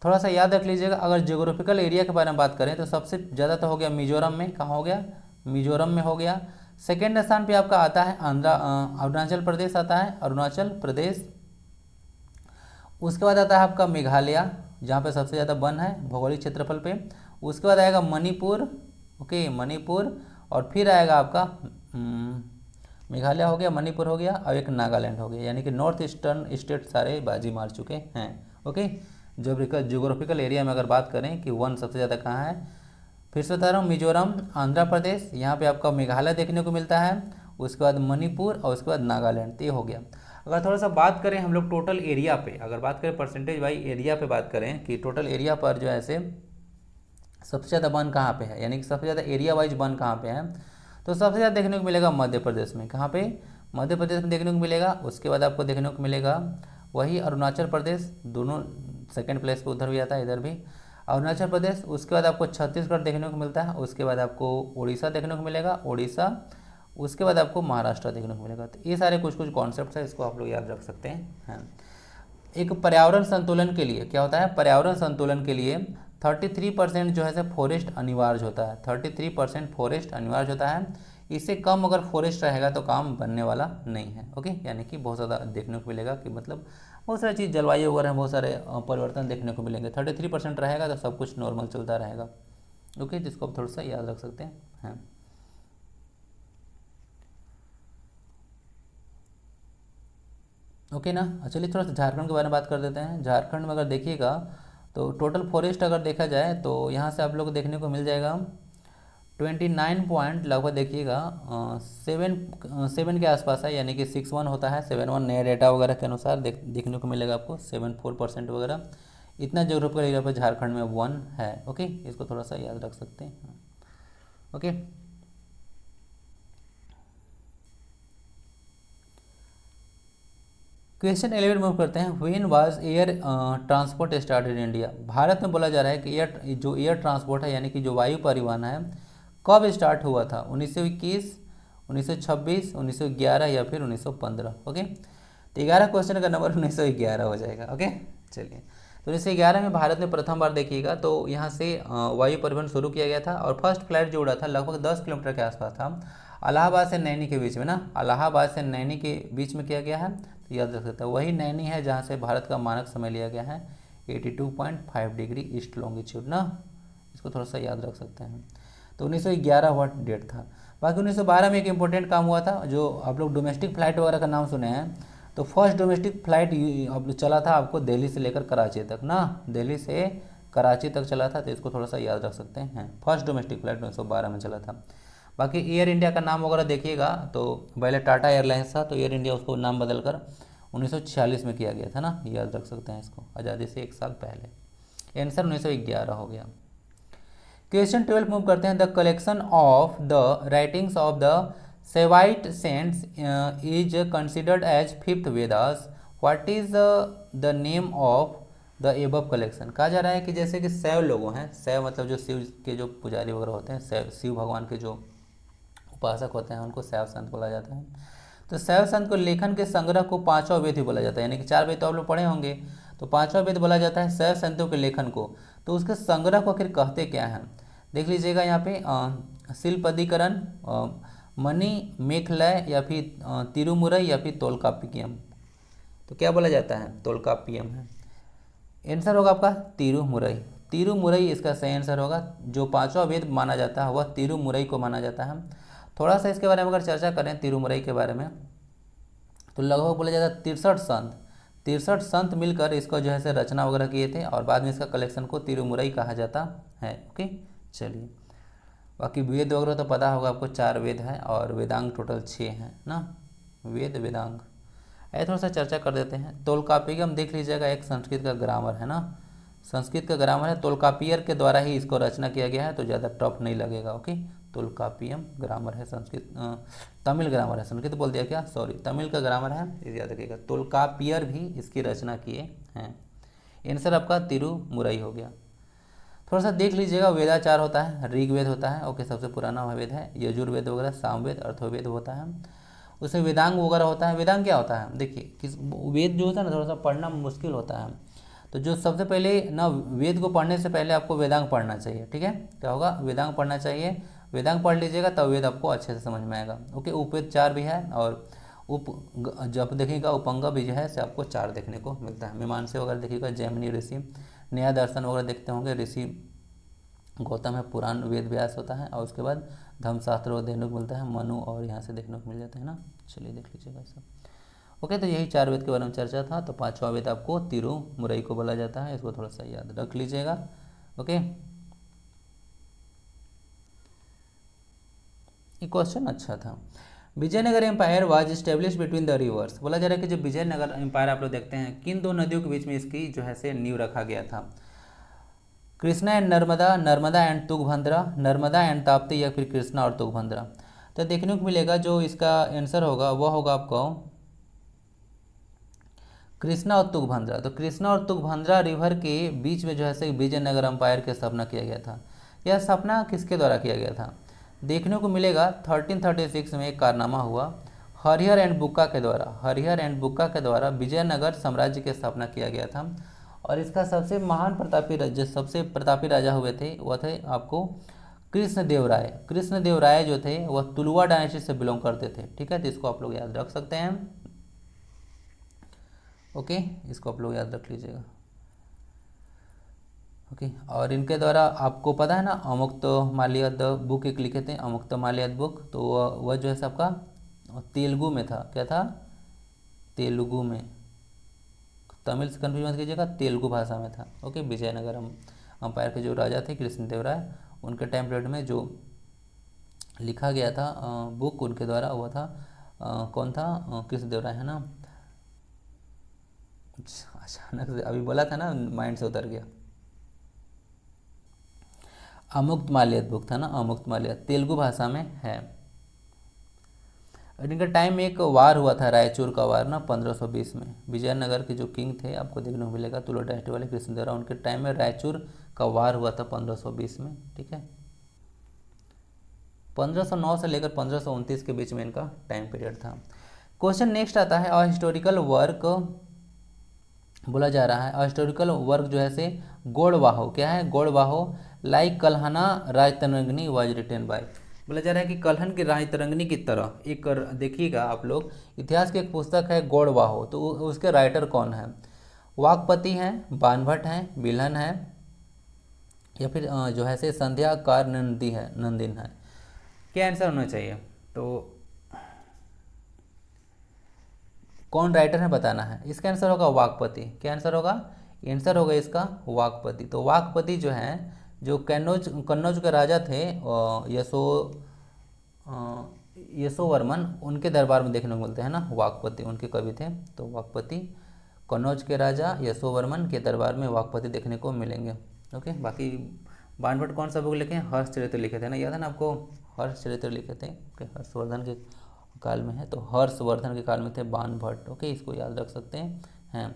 थोड़ा सा याद रख लीजिएगा, अगर जियोग्राफिकल एरिया के बारे में बात करें तो सबसे ज़्यादा तो हो गया मिजोरम में। कहाँ हो गया? मिजोरम में हो गया। सेकेंड स्थान पे आपका आता है अरुणाचल प्रदेश आता है, अरुणाचल प्रदेश। उसके बाद आता है आपका मेघालय, जहाँ पे सबसे ज़्यादा वन है भौगोलिक क्षेत्रफल पे। उसके बाद आएगा मणिपुर, ओके मणिपुर। और फिर आएगा आपका मेघालय हो गया, मणिपुर हो गया, और एक नागालैंड हो गया। यानी कि नॉर्थ ईस्टर्न स्टेट सारे बाजी मार चुके हैं। ओके, जियोग्राफिकल एरिया में अगर बात करें कि वन सबसे ज़्यादा कहाँ है, फिर से बता रहा हूँ, मिजोरम, आंध्र प्रदेश, यहाँ पे आपका मेघालय देखने को मिलता है। उसके बाद मणिपुर और उसके बाद नागालैंड। तो ये हो गया। अगर थोड़ा सा बात करें हम लोग टोटल एरिया पे, अगर बात करें परसेंटेज वाइज एरिया पे बात करें कि टोटल एरिया पर जो है ऐसे सबसे ज़्यादा वन कहाँ पे है, यानी कि सबसे ज़्यादा एरिया वाइज वन कहाँ पे है, तो सबसे ज़्यादा देखने को मिलेगा मध्य प्रदेश में। कहाँ पे? मध्य प्रदेश में देखने को मिलेगा। उसके बाद आपको देखने को मिलेगा वही अरुणाचल प्रदेश, दोनों सेकंड प्लेस पे उधर भी आता है, इधर भी अरुणाचल प्रदेश। उसके बाद आपको छत्तीसगढ़ देखने को मिलता है। उसके बाद आपको उड़ीसा देखने को मिलेगा, उड़ीसा। उसके बाद आपको महाराष्ट्र देखने को मिलेगा। तो ये सारे कुछ कुछ कॉन्सेप्ट है, इसको आप लोग याद रख सकते हैं। एक पर्यावरण संतुलन के लिए क्या होता है, पर्यावरण संतुलन के लिए 33% जो है फॉरेस्ट अनिवार्य होता है। 33% फॉरेस्ट अनिवार्य होता है। इससे कम अगर फॉरेस्ट रहेगा तो काम बनने वाला नहीं है। ओके, यानी कि बहुत ज़्यादा देखने को मिलेगा कि मतलब बहुत सारी चीज़, जलवायु वगैरह बहुत सारे परिवर्तन देखने को मिलेंगे। 33% रहेगा तो सब कुछ नॉर्मल चलता रहेगा। ओके, जिसको आप थोड़ा सा याद रख सकते हैं। ओके ना, चलिए थोड़ा सा झारखंड के बारे में बात कर देते हैं। झारखंड में अगर देखिएगा तो टोटल फॉरेस्ट अगर देखा जाए तो यहाँ से आप लोग को देखने को मिल जाएगा 29 पॉइंट लगभग देखिएगा 7 के आसपास है, यानी कि 61 होता है। 71 नए डेटा वगैरह के अनुसार देखने को मिलेगा आपको 74% वगैरह। इतना जियोग्राफिकल एरिया पर झारखंड में वन है। ओके, इसको थोड़ा सा याद रख सकते हैं। ओके, क्वेश्चन 11 मूव करते हैं। When was air transport started in India. Bharat में बोला जा रहा है कि एयर ट्रांसपोर्ट है, यानी कि जो वायु परिवहन है, कब स्टार्ट हुआ था? 1921, 1926, 1911 या फिर 1915। ओके, तो 11 क्वेश्चन का नंबर 1911 हो जाएगा। ओके, चलिए, तो 1911 में भारत में प्रथम बार देखिएगा तो यहाँ से वायु परिवहन शुरू किया गया था। और फर्स्ट फ्लाइट जो उड़ा था लगभग 10 किलोमीटर के आसपास था, इलाहाबाद से नैनी के बीच में ना, इलाहाबाद से नैनी के बीच में किया गया है। तो याद रख सकते हैं, वही नैनी है जहाँ से भारत का मानक समय लिया गया है 82.5 डिग्री ईस्ट लॉन्गिट्यूड ना, इसको थोड़ा सा याद रख सकते हैं। तो 1911 हुआ डेट था। बाकी 1912 में एक इंपॉर्टेंट काम हुआ था, जो आप लोग डोमेस्टिक फ़्लाइट वगैरह का नाम सुने हैं। तो फर्स्ट डोमेस्टिक फ़्लाइट अब चला था आपको दिल्ली से लेकर कराची तक ना, दिल्ली से कराची तक चला था। तो इसको थोड़ा सा याद रख सकते हैं। फर्स्ट डोमेस्टिक फ़्लाइट 1912 में चला था। बाकी एयर इंडिया का नाम वगैरह देखिएगा तो पहले टाटा एयरलाइंस था, तो एयर इंडिया उसको नाम बदलकर 1946 में किया गया था ना, याद रख सकते हैं इसको, आज़ादी से 1 साल पहले। आंसर 1911 हो गया। क्वेश्चन 12 मूव करते हैं। The collection of the writings of the Shaivite saints is considered as fifth Vedas. What is the name of the above collection. कहा जा रहा है कि जैसे कि शैव लोगों हैं, शैव मतलब जो शिव के जो पुजारी वगैरह होते हैं, शिव भगवान के जो उपासक होते हैं, उनको शैव संत बोला जाता है। तो शैव संत को लेखन के संग्रह को पांचवा वेद भी बोला जाता है, यानी कि 4 वेद तो आप लोग पढ़े होंगे, तो पांचवा वेद बोला जाता है शैव संतों के लेखन को। तो उसके संग्रह को आखिर कहते क्या हैं, देख लीजिएगा यहाँ पे शिल्पदिकरण, मणि मेखलय या फिर तिरुमुरई या फिर तोलकाप्पियम। तो क्या बोला जाता है? तोलकाप्पियम है। आंसर होगा आपका तिरुमुरई। तिरुमुरई इसका सही आंसर होगा। जो पांचवा वेद माना जाता है वह तिरुमुरई को माना जाता है। थोड़ा सा इसके बारे में अगर चर्चा करें तिरुमुरई के बारे में, तो लगभग बोला जाता है 63 संत मिलकर इसको जो है से रचना वगैरह किए थे, और बाद में इसका कलेक्शन को तिरुमुरई कहा जाता है। ओके, चलिए, बाकी वेद वगैरह तो पता होगा आपको, 4 वेद हैं और वेदांग टोटल 6 हैं ना, वेद वेदांग। ऐसे थोड़ा सा चर्चा कर देते हैं। तोलकाप्पियम देख लीजिएगा, एक संस्कृत का ग्रामर है ना, संस्कृत का ग्रामर है। तोलकापियर के द्वारा ही इसको रचना किया गया है, तो ज़्यादा टफ नहीं लगेगा। ओके, तोलकाप्पियम ग्रामर है, संस्कृत तमिल ग्रामर है, संस्कृत बोल दिया क्या, सॉरी, तमिल का ग्रामर है, ये याद रखिएगा। तोलकापियर भी इसकी रचना किए हैं। आंसर आपका तिरुमुरई हो गया। थोड़ा सा देख लीजिएगा, वेदाचार होता है, ऋग्वेद होता है, ओके, सबसे पुराना वेद है, यजुर्वेद वगैरह, सामवेद, अर्थवेद होता है, उसमें वेदांग वगैरह होता है। वेदांग क्या होता है, देखिए किस वेद जो होता है ना थोड़ा सा पढ़ना मुश्किल होता है, तो जो सबसे पहले ना वेद को पढ़ने से पहले आपको वेदांग पढ़ना चाहिए, ठीक है, क्या होगा, वेदांग पढ़ना चाहिए, वेदांग पढ़ लीजिएगा तब वेद आपको अच्छे से समझ में आएगा, ओके। उपवेद 4 भी है, और जब देखिएगा उपंग भी जो है से आपको 4 देखने को मिलता है। मीमांसा वगैरह देखिएगा, जैमिनी ऋषि, नया दर्शन वगैरह देखते होंगे, ऋषि गौतम है, पुराण वेद व्यास होता है, और उसके बाद धर्मशास्त्र और देखने को मिलता है मनु, और यहाँ से देखने को मिल जाता है ना। चलिए देख लीजिएगा सब, ओके। तो यही 4 वेद के बारे में चर्चा था। तो 5वां वेद आपको तिरुमुरई को बोला जाता है, इसको थोड़ा सा याद रख लीजिएगा, ओके। ये क्वेश्चन अच्छा था। Vijayanagar empire was establish between the rivers, बोला जा रहा है कि जो विजयनगर एम्पायर आप लोग देखते हैं किन 2 नदियों के बीच में इसकी जो है से नींव रखा गया था, Krishna and Narmada, Narmada and Tungabhadra, Narmada and Tapti, या फिर कृष्णा और तुंगभद्रा। तो देखने को मिलेगा जो इसका आंसर होगा वह होगा आपको कृष्णा और तुंगभद्रा। तो कृष्णा और तुंगभद्रा रिवर के बीच में जो है से विजयनगर एम्पायर की स्थापना किया गया था। यह स्थापना किसके द्वारा किया गया था, देखने को मिलेगा 1336 में एक कारनामा हुआ, हरिहर एंड बुक्का के द्वारा, हरिहर एंड बुक्का के द्वारा विजयनगर साम्राज्य की स्थापना किया गया था। और इसका सबसे महान सबसे प्रतापी राजा हुए थे वह थे आपको कृष्णदेव राय। कृष्णदेव राय जो थे वह तुलुवा डायनेस्टी से बिलोंग करते थे, ठीक है, तो इसको आप लोग याद रख सकते हैं, ओके, इसको आप लोग याद रख लीजिएगा, ओके। और इनके द्वारा आपको पता है ना अमुक्त माल्यद बुक एक लिखे थे, अमुक्त माल्यद बुक, तो वह जो है सबका तेलुगु में था, क्या था, तेलुगु में, तमिल से कन्फ्यूज मत कीजिएगा, तेलुगु भाषा में था, ओके। विजयनगर अंपायर के जो राजा थे कृष्णदेव राय, उनके टाइम पीरियड में जो लिखा गया था बुक उनके द्वारा, वह था कौन था, कृष्णदेव राय, है ना। अचानक से अभी बोला था ना, माइंड से उतर गया, अमुक्त माल्यद बुक था ना, अमुक्त माल्यद, तेलुगु भाषा में है। और इनका टाइम में एक वार हुआ था, रायचूर का वार ना 1520 में। विजयनगर के जो किंग थे आपको देखने को मिलेगा तुलुवा डायनेस्टी वाले कृष्णदेव राय, उनके टाइम में रायचूर का वार हुआ था 1520 में, ठीक है। 1509 से लेकर 1529 के बीच में इनका टाइम पीरियड था। क्वेश्चन नेक्स्ट आता है, अ हिस्टोरिकल वर्क बोला जा रहा है, हिस्टोरिकल वर्क जो है से गोड़वाहो, क्या है, Gaudavaho like Kalhana Rajatarangini was written by, बोला जा रहा है कि कल्हन की राजतरंगिणी की तरह एक देखिएगा आप लोग, इतिहास की एक पुस्तक है गोड़वाहो, तो उसके राइटर कौन है, वाकपति हैं, बानभट्ट हैं, बिल्हन है, या फिर जो है से संध्याकार नंदिन है, क्या आंसर होना चाहिए, तो कौन राइटर है बताना है। इसका आंसर होगा वाकपति, क्या आंसर होगा, आंसर होगा इसका वाकपति। तो वाकपति जो है जो कन्नौज के राजा थे यशोवर्मन, उनके दरबार में देखने को मिलते हैं ना वाकपति, उनके कवि थे। तो वाकपति कन्नौज के राजा यशोवर्मन के दरबार में वाकपति देखने को मिलेंगे, ओके। बाकी बाणभट्ट कौन सा बुक लिखे हैं, हर्षचरित्र लिखे थे ना, याद है ना आपको, हर्षचरित्र लिखे थे, ओके, हर्षवर्धन के काल में है, तो हर्षवर्धन के काल में थे बाणभट्ट, ओके, इसको याद रख सकते हैं।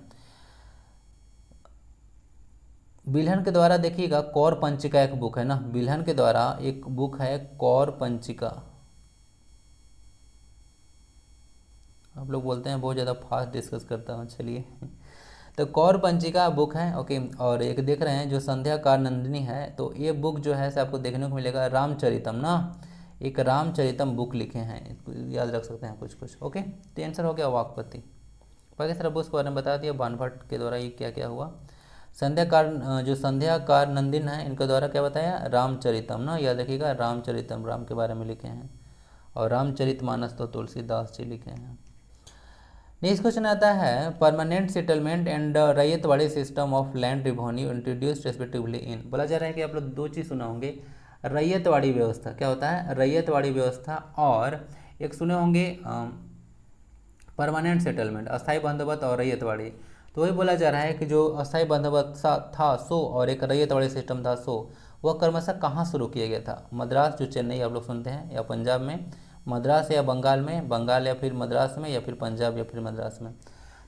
बिल्हन के द्वारा देखिएगा कौर पंचिका एक बुक है ना, बिल्हन के द्वारा एक बुक है कौर पंचिका, आप लोग बोलते हैं बहुत ज़्यादा फास्ट डिस्कस करता हूँ, चलिए तो कौर पंचिका बुक है, ओके। और एक देख रहे हैं जो संध्याकार नंदिनी है, तो ये बुक जो है आपको देखने को मिलेगा रामचरितम ना, एक रामचरितम बुक लिखे हैं, याद रख सकते हैं कुछ कुछ, ओके। तो आंसर हो गया वाकपति। बाकी सारा बुक्स के बारे में बता दिया, बाणभट्ट के द्वारा ये क्या क्या हुआ। जो संध्याकार नंदिन है इनके द्वारा क्या बताया, रामचरितम ना, याद रखिएगा, रामचरितम राम के बारे में लिखे हैं, और रामचरितमानस तो तुलसीदास जी लिखे हैं। नेक्स्ट क्वेश्चन आता है, permanent settlement and ryotwari system of land revenue introduced respectively इन, बोला जा रहा है कि आप लोग 2 चीज़ सुना होंगे, रैयतवाड़ी व्यवस्था, क्या होता है, रैयतवाड़ी व्यवस्था, और एक सुने होंगे परमानेंट सेटलमेंट, अस्थायी बंदोबस्त और रैयतवाड़ी। तो वही बोला जा रहा है कि जो अस्थायी बंदोबस्त था सो, और एक रैयतवाड़ी सिस्टम था सो, वह क्रमशः कहाँ शुरू किया गया था, मद्रास जो चेन्नई आप लोग सुनते हैं, या पंजाब में, मद्रास या बंगाल में, बंगाल या फिर मद्रास में, या फिर पंजाब या फिर मद्रास में।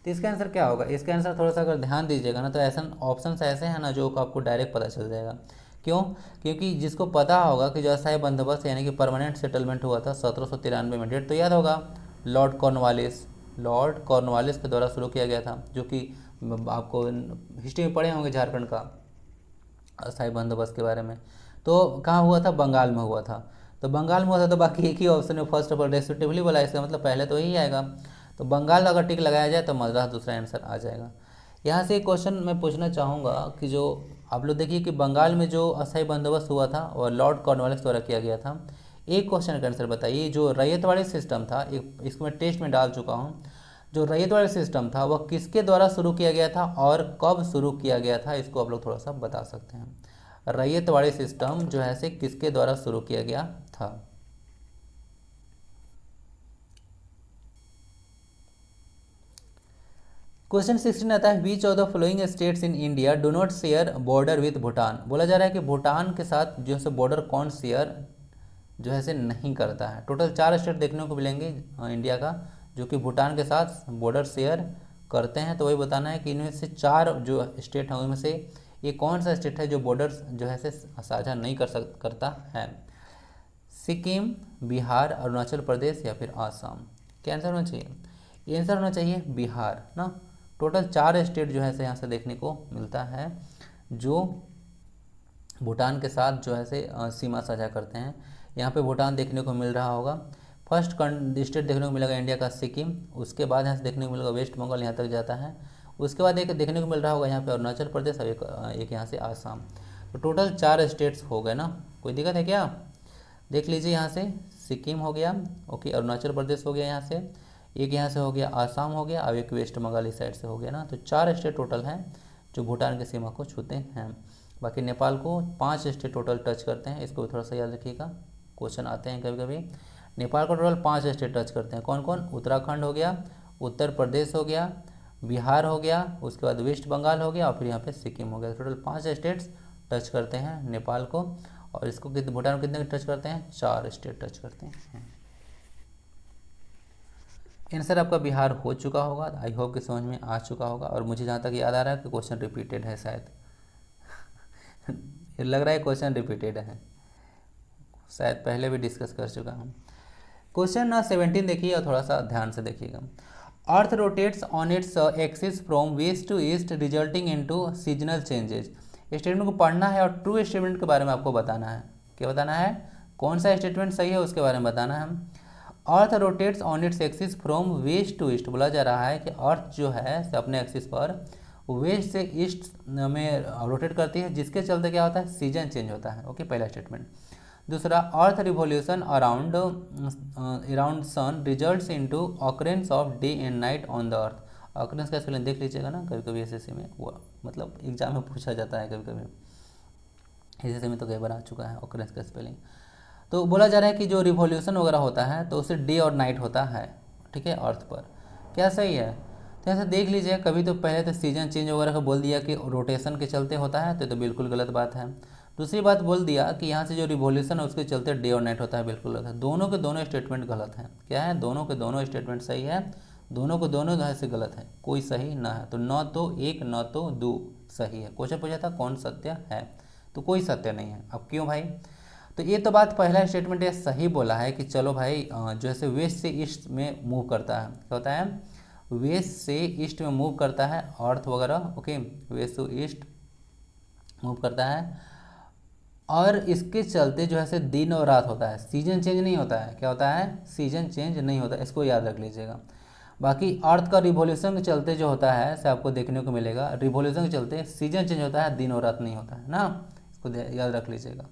तो इसका आंसर क्या होगा, इसका आंसर थोड़ा सा अगर ध्यान दीजिएगा ना, तो ऐसा ऑप्शन ऐसे हैं ना जो आपको डायरेक्ट पता चल जाएगा क्यों? क्योंकि जिसको पता होगा कि जो अस्थायी बंदोबस्त यानी कि परमानेंट सेटलमेंट हुआ था 1793 में, डेट तो याद होगा, लॉर्ड कॉर्नवालिस के द्वारा शुरू किया गया था, जो कि आपको हिस्ट्री में पढ़े होंगे झारखंड का अस्थायी बंदोबस्त के बारे में। तो कहाँ हुआ था? बंगाल में हुआ था। तो बंगाल में हुआ था तो बाकी एक ही ऑप्शन में फर्स्ट ऑफ ऑल रेस्पेक्टिवली बोला, इसका मतलब पहले तो यही आएगा। तो बंगाल अगर टिक लगाया जाए तो मद्रास दूसरा आंसर आ जाएगा। यहाँ से एक क्वेश्चन मैं पूछना चाहूँगा कि जो आप लोग देखिए कि बंगाल में जो अस्थायी बंदोबस्त हुआ था और लॉर्ड कॉर्नवालिस द्वारा किया गया था। एक क्वेश्चन का आंसर बताइए, जो रैयतवाड़ी सिस्टम था, एक इसको मैं टेस्ट में डाल चुका हूँ, जो रैयतवाड़ी सिस्टम था वह किसके द्वारा शुरू किया गया था और कब शुरू किया गया था, इसको आप लोग थोड़ा सा बता सकते हैं। रैयतवाड़ी सिस्टम जो है से किसके द्वारा शुरू किया गया था? क्वेश्चन 16 आता है, which of the following states in India do not share border with Bhutan. बोला जा रहा है कि भूटान के साथ जो है बॉर्डर कौन शेयर जो है से नहीं करता है। टोटल 4 स्टेट देखने को मिलेंगे इंडिया का जो कि भूटान के साथ बॉर्डर शेयर करते हैं। तो वही बताना है कि इनमें से 4 जो स्टेट हैं उनमें से ये कौन सा स्टेट है जो बॉर्डर जो है से साझा नहीं करता है। सिक्किम, बिहार, अरुणाचल प्रदेश या फिर आसाम। क्या आंसर होना चाहिए? ये आंसर होना चाहिए बिहार ना। टोटल 4 स्टेट जो है से यहाँ से देखने को मिलता है जो भूटान के साथ जो है से सीमा साझा करते हैं। यहाँ पे भूटान देखने को मिल रहा होगा। फर्स्ट स्टेट देखने को मिलेगा इंडिया का सिक्किम, उसके बाद यहाँ से देखने को मिलेगा वेस्ट बंगाल, यहाँ तक जाता है। उसके बाद एक देखने को मिल रहा होगा यहाँ पे अरुणाचल प्रदेश और एक यहाँ से आसाम। तो टोटल 4 स्टेट्स हो गए ना। कोई दिक्कत है क्या? देख लीजिए यहाँ से सिक्किम हो गया, ओके, अरुणाचल प्रदेश हो गया, यहाँ से एक यहाँ से हो गया आसाम हो गया, अब एक वेस्ट बंगाल इस साइड से हो गया ना। तो 4 स्टेट टोटल हैं जो भूटान की सीमा को छूते हैं। बाकी नेपाल को 5 स्टेट टोटल टच करते हैं, इसको भी थोड़ा सा याद रखिएगा, क्वेश्चन आते हैं कभी कभी। नेपाल को टोटल 5 स्टेट टच करते हैं, कौन कौन? उत्तराखंड हो गया, उत्तर प्रदेश हो गया, बिहार हो गया, उसके बाद वेस्ट बंगाल हो गया और फिर यहाँ पे सिक्किम हो गया। टोटल 5 स्टेट्स टच करते हैं नेपाल को। और इसको कितने, भूटान को कितने टच करते हैं? 4 स्टेट टच करते हैं। आंसर आपका बिहार हो चुका होगा। आई होप कि समझ में आ चुका होगा। और मुझे जहाँ तक याद आ रहा है कि क्वेश्चन रिपीटेड है शायद लग रहा है क्वेश्चन रिपीटेड है, शायद पहले भी डिस्कस कर चुका हूँ। क्वेश्चन 17 देखिए और थोड़ा सा ध्यान से देखिएगा। Earth rotates on its axis from west to east resulting into seasonal changes. Statement को पढ़ना है और ट्रू स्टेटमेंट के बारे में आपको बताना है। क्या बताना है? कौन सा स्टेटमेंट सही है उसके बारे में बताना है। Earth rotates on its axis from west to east. बोला जा रहा है कि अर्थ जो है अपने एक्सिस पर वेस्ट से ईस्ट में रोटेट करती है, जिसके चलते क्या होता है? सीजन चेंज होता है। ओके, पहला स्टेटमेंट। दूसरा, earth revolution around sun results into occurrence of day and night on the earth. Occurrence का स्पेलिंग देख लीजिएगा ना, कभी कभी एसएससी में वो मतलब एग्जाम में पूछा जाता है, कभी कभी एसएससी में तो कई बार आ चुका है ऑकरेंस का स्पेलिंग। तो बोला जा रहा है कि जो रिवोल्यूशन वगैरह होता है तो उससे डे और नाइट होता है, ठीक है, अर्थ पर। क्या सही है? तो ऐसे देख लीजिए, कभी तो पहले तो सीजन चेंज वगैरह का बोल दिया कि रोटेशन के चलते होता है, तो बिल्कुल गलत बात है। दूसरी बात बोल दिया कि यहाँ से जो रिवोल्यूशन है उसके चलते डे और नाइट होता है, बिल्कुल गलत है। दोनों के दोनों स्टेटमेंट गलत हैं। क्या है? दोनों के दोनों स्टेटमेंट सही है, दोनों को दोनों तरह से गलत है, कोई सही ना है। तो न तो एक न तो दो सही है। क्वेश्चन पूछा था कौन सत्य है, तो कोई सत्य नहीं है। अब क्यों भाई? तो ये तो बात पहला स्टेटमेंट ये सही बोला है कि चलो भाई जो है वेस्ट से ईस्ट में मूव करता है। क्या होता है? वेस्ट से ईस्ट में मूव करता है अर्थ वगैरह, okay, west to east move करता है और इसके चलते जो है दिन और रात होता है, सीजन चेंज नहीं होता है। क्या होता है? सीजन चेंज नहीं होता, इसको याद रख लीजिएगा। बाकी अर्थ का रिवोल्यूशन के चलते जो होता है से आपको देखने को मिलेगा, रिवोल्यूशन के चलते सीजन चेंज होता है, दिन और रात नहीं होता है ना, इसको याद रख लीजिएगा।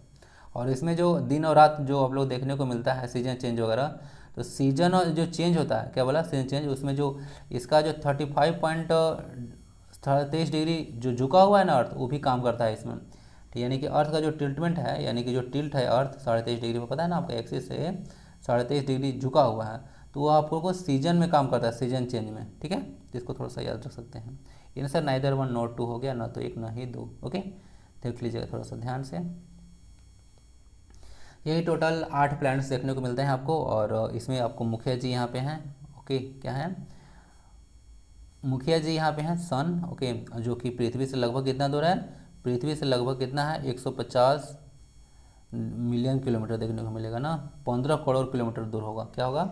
और इसमें जो दिन और रात जो आप लोग देखने को मिलता है सीजन चेंज वगैरह, तो सीजन और जो चेंज होता है, क्या बोला? सीजन चेंज, उसमें जो इसका जो 35.33 डिग्री जो झुका हुआ है ना अर्थ, वो भी काम करता है इसमें। यानी कि अर्थ का जो टिल्टमेंट है, यानी कि जो टिल्ट है अर्थ 23.5 डिग्री में, पता है ना आपका, एक्सिस से 23.5 डिग्री झुका हुआ है, तो वो आपको सीजन में काम करता है, सीजन चेंज में, ठीक है। जिसको थोड़ा सा याद रख सकते हैं। आंसर नाइदर 1 नॉट 2 हो गया, ना तो 1 ना ही 2। ओके, देख लीजिएगा थोड़ा सा ध्यान से। यही टोटल 8 प्लैनेट्स देखने को मिलते हैं आपको, और इसमें आपको मुखिया जी यहाँ पे हैं। ओके, क्या है? मुखिया जी यहाँ पे हैं सन, ओके, जो कि पृथ्वी से लगभग कितना दूर है? पृथ्वी से लगभग कितना है 150 मिलियन किलोमीटर देखने को मिलेगा ना, 15 करोड़ किलोमीटर दूर होगा। क्या होगा?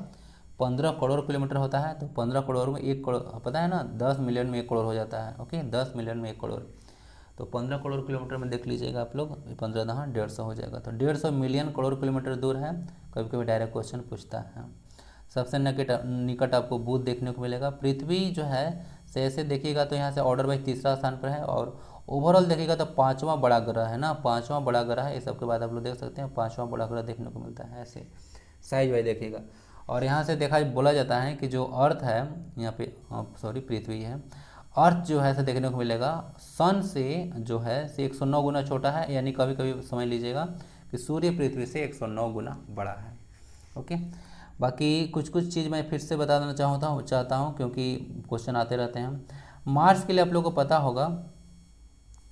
15 करोड़ किलोमीटर होता है, तो 15 करोड़ में 1 करोड़, पता है ना, 10 मिलियन में 1 करोड़ हो जाता है। ओके, 10 मिलियन में 1 करोड़, तो 15 करोड़ किलोमीटर में देख लीजिएगा आप लोग, 15 दहाँ 150 हो जाएगा, तो 150 मिलियन करोड़ किलोमीटर दूर है। कभी कभी डायरेक्ट क्वेश्चन पूछता है। सबसे निकट आपको बुध देखने को मिलेगा। पृथ्वी जो है से ऐसे देखिएगा तो यहाँ से ऑर्डर वाइज तीसरा स्थान पर है, और ओवरऑल देखिएगा तो पांचवा बड़ा ग्रह है ना, पांचवा बड़ा ग्रह है। इस सब के बाद आप लोग देख सकते हैं पांचवा बड़ा ग्रह देखने को मिलता है ऐसे साइज वाइज देखिएगा। और यहाँ से देखा बोला जाता है कि जो अर्थ है यहाँ पे, सॉरी पृथ्वी है, अर्थ जो है से देखने को मिलेगा सन से जो है से 109 गुना छोटा है, यानी कभी कभी समझ लीजिएगा कि सूर्य पृथ्वी से 109 गुना बड़ा है। ओके, बाकी कुछ कुछ चीज़ मैं फिर से बता देना चाहता हूँ क्योंकि क्वेश्चन आते रहते हैं। मार्स के लिए आप लोगों को पता होगा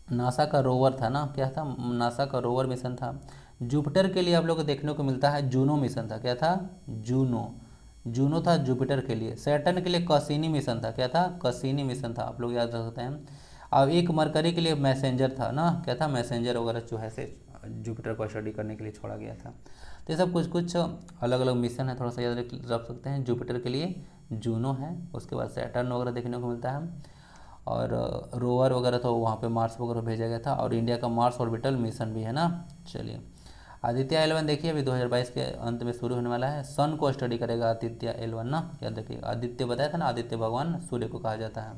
नासा का रोवर था ना, क्या था, नासा का रोवर मिशन था। जुपिटर के लिए आप लोग को देखने को मिलता है जूनो मिशन था। क्या था? जूनो था जुपिटर के लिए। सैटर्न के लिए कसीनी मिशन था। क्या था? कसीनी मिशन था, आप लोग याद रख सकते हैं। अब एक मरकरी के लिए मैसेंजर था ना, क्या था, मैसेंजर वगैरह जो है से जुपिटर को स्टडी करने के लिए छोड़ा गया था। तो ये सब कुछ कुछ अलग अलग मिशन है, थोड़ा सा याद रख सकते हैं। जुपिटर के लिए जूनो है, उसके बाद सैटर्न वगैरह देखने को मिलता है, और रोवर वगैरह तो वहाँ पे मार्स वगैरह भेजा गया था, और इंडिया का मार्स ऑर्बिटल मिशन भी है ना। चलिए, आदित्य L1 देखिए अभी 2022 के अंत में शुरू होने वाला है। सन को स्टडी करेगा आदित्य L1 ना, याद रखिएगा। आदित्य बताया था ना, आदित्य भगवान सूर्य को कहा जाता है।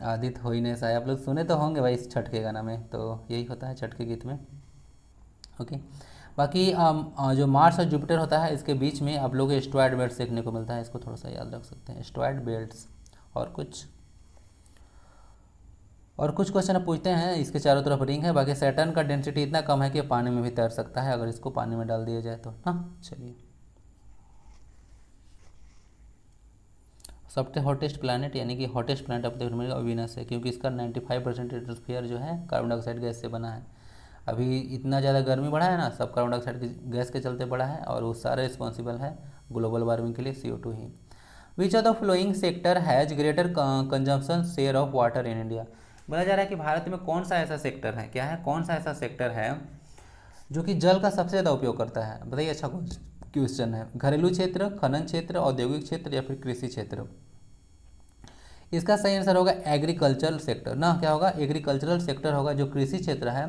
आदित्य हो ही नहीं साया, आप लोग सुने तो होंगे भाई इस छठ के गाना में, तो यही होता है छठ के गीत में। ओके, बाकी जो मार्स और जुपिटर होता है इसके बीच में आप लोग एस्ट्रॉयड बेल्ट्स देखने को मिलता है, इसको थोड़ा सा याद रख सकते हैं, एस्ट्रॉयड बेल्ट्स। और कुछ क्वेश्चन आप पूछते हैं, इसके चारों तरफ रिंग है। बाकी सैटर्न का डेंसिटी इतना कम है कि पानी में भी तैर सकता है अगर इसको पानी में डाल दिया जाए तो ना। चलिए, सबसे हॉटेस्ट प्लैनेट यानी कि हॉटेस्ट प्लैनेट आप देखने मिलेगा वीनस है, क्योंकि इसका 95% एटमॉस्फेयर जो है कार्बन डाइऑक्साइड गैस से बना है। अभी इतना ज़्यादा गर्मी बढ़ा है ना, सब कार्बन डाइऑक्साइड की गैस के चलते बढ़ा है, और वो सारा रिस्पॉन्सिबल है ग्लोबल वार्मिंग के लिए, CO2 he. Which of the flowing sector has greater consumption share of water in India. बोला जा रहा है कि भारत में कौन सा ऐसा सेक्टर है, क्या है, कौन सा ऐसा सेक्टर है जो कि जल का सबसे ज़्यादा उपयोग करता है। बताइए, अच्छा क्वेश्चन है। घरेलू क्षेत्र, खनन क्षेत्र, औद्योगिक क्षेत्र या फिर कृषि क्षेत्र। इसका सही आंसर होगा एग्रीकल्चरल सेक्टर ना। क्या होगा? एग्रीकल्चरल सेक्टर होगा। जो कृषि क्षेत्र है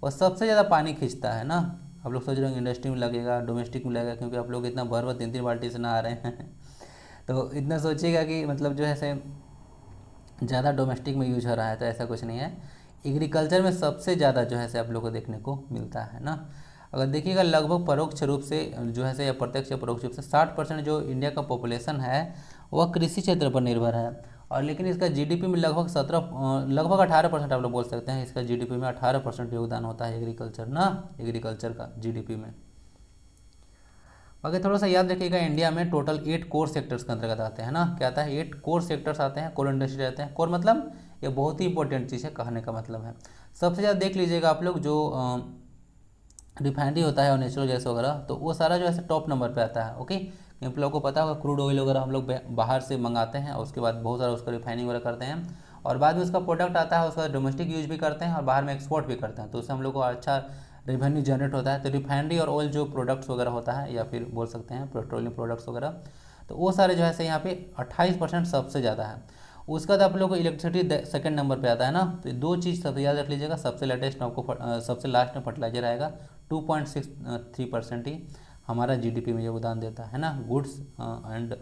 वो सबसे ज़्यादा पानी खींचता है ना। आप लोग सोच रहे होंगे इंडस्ट्री में लगेगा, डोमेस्टिक में लगेगा, क्योंकि आप लोग इतना भर 3-3 बाल्टी से नहा रहे हैं तो इतना सोचिएगा कि मतलब जो है से ज़्यादा डोमेस्टिक में यूज हो रहा है, तो ऐसा कुछ नहीं है। एग्रीकल्चर में सबसे ज़्यादा जो है से आप लोग को देखने को मिलता है ना। अगर देखिएगा लगभग परोक्ष रूप से जो है से, या प्रत्यक्ष या परोक्ष रूप से 60% जो इंडिया का पॉपुलेशन है वह कृषि क्षेत्र पर निर्भर है। और लेकिन इसका जीडीपी में लगभग 18% आप लोग बोल सकते हैं, इसका जीडीपी में 18% योगदान होता है एग्रीकल्चर ना, एग्रीकल्चर का जीडीपी में। बाकी थोड़ा सा याद रखिएगा, इंडिया में टोटल 8 कोर सेक्टर्स के अंतर्गत आते हैं ना। क्या आता है? 8 कोर सेक्टर्स आते हैं, कोर इंडस्ट्री आते हैं। कोर मतलब ये बहुत ही इंपॉर्टेंट चीज़ है, कहने का मतलब है। सबसे ज़्यादा देख लीजिएगा आप लोग, जो रिफाइनरी होता है और नेचुरल गैस वगैरह, तो वो सारा जो है टॉप नंबर पे आता है। ओके, आप लोगों को पता होगा क्रूड ऑयल वगैरह हम लोग बाहर से मंगाते हैं, और उसके बाद बहुत सारा उसका रिफाइनिंग वगैरह करते हैं, और बाद में उसका प्रोडक्ट आता है, उसका डोमेस्टिक यूज भी करते हैं और बाहर में एक्सपोर्ट भी करते हैं, तो उससे हम लोग को अच्छा रेवेन्यू जनरेट होता है। तो रिफाइनरी और ऑयल जो प्रोडक्ट्स वगैरह होता है, या फिर बोल सकते हैं पेट्रोलियम प्रोडक्ट्स वगैरह, तो वो सारे जो है से यहाँ पे 28% सबसे ज़्यादा है। उसके बाद आप लोग को इलेक्ट्रिसिटी सेकंड नंबर पे आता है ना। तो दो चीज़ सबसे याद रख लीजिएगा, सबसे लेटेस्ट आपको सबसे लास्ट में फर्टिलाइजर आएगा। 2.63% ही हमारा जीडीपी में योगदान देता है ना, goods and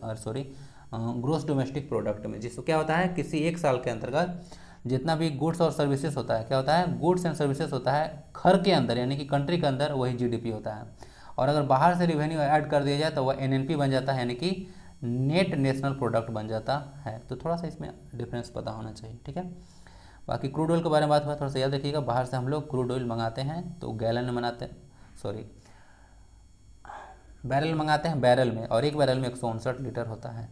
gross domestic product में, जिसको क्या होता है, किसी एक साल के अंतर्गत जितना भी गुड्स और सर्विसेज होता है, क्या होता है, गुड्स एंड सर्विसेज होता है घर के अंदर, यानी कि कंट्री के अंदर, वही जीडीपी होता है। और अगर बाहर से रिवेन्यू ऐड कर दिया जाए तो वह एनएनपी बन जाता है, यानी कि नेट नेशनल प्रोडक्ट बन जाता है। तो थोड़ा सा इसमें डिफरेंस पता होना चाहिए, ठीक है। बाकी क्रूड ऑयल के बारे में बात हुआ, थोड़ा सा याद रखिएगा, बाहर से हम लोग क्रूड ऑयल मंगाते हैं तो गैलन में बनाते हैं, सॉरी बैरल मंगाते हैं बैरल में, और एक बैरल में 159 लीटर होता है।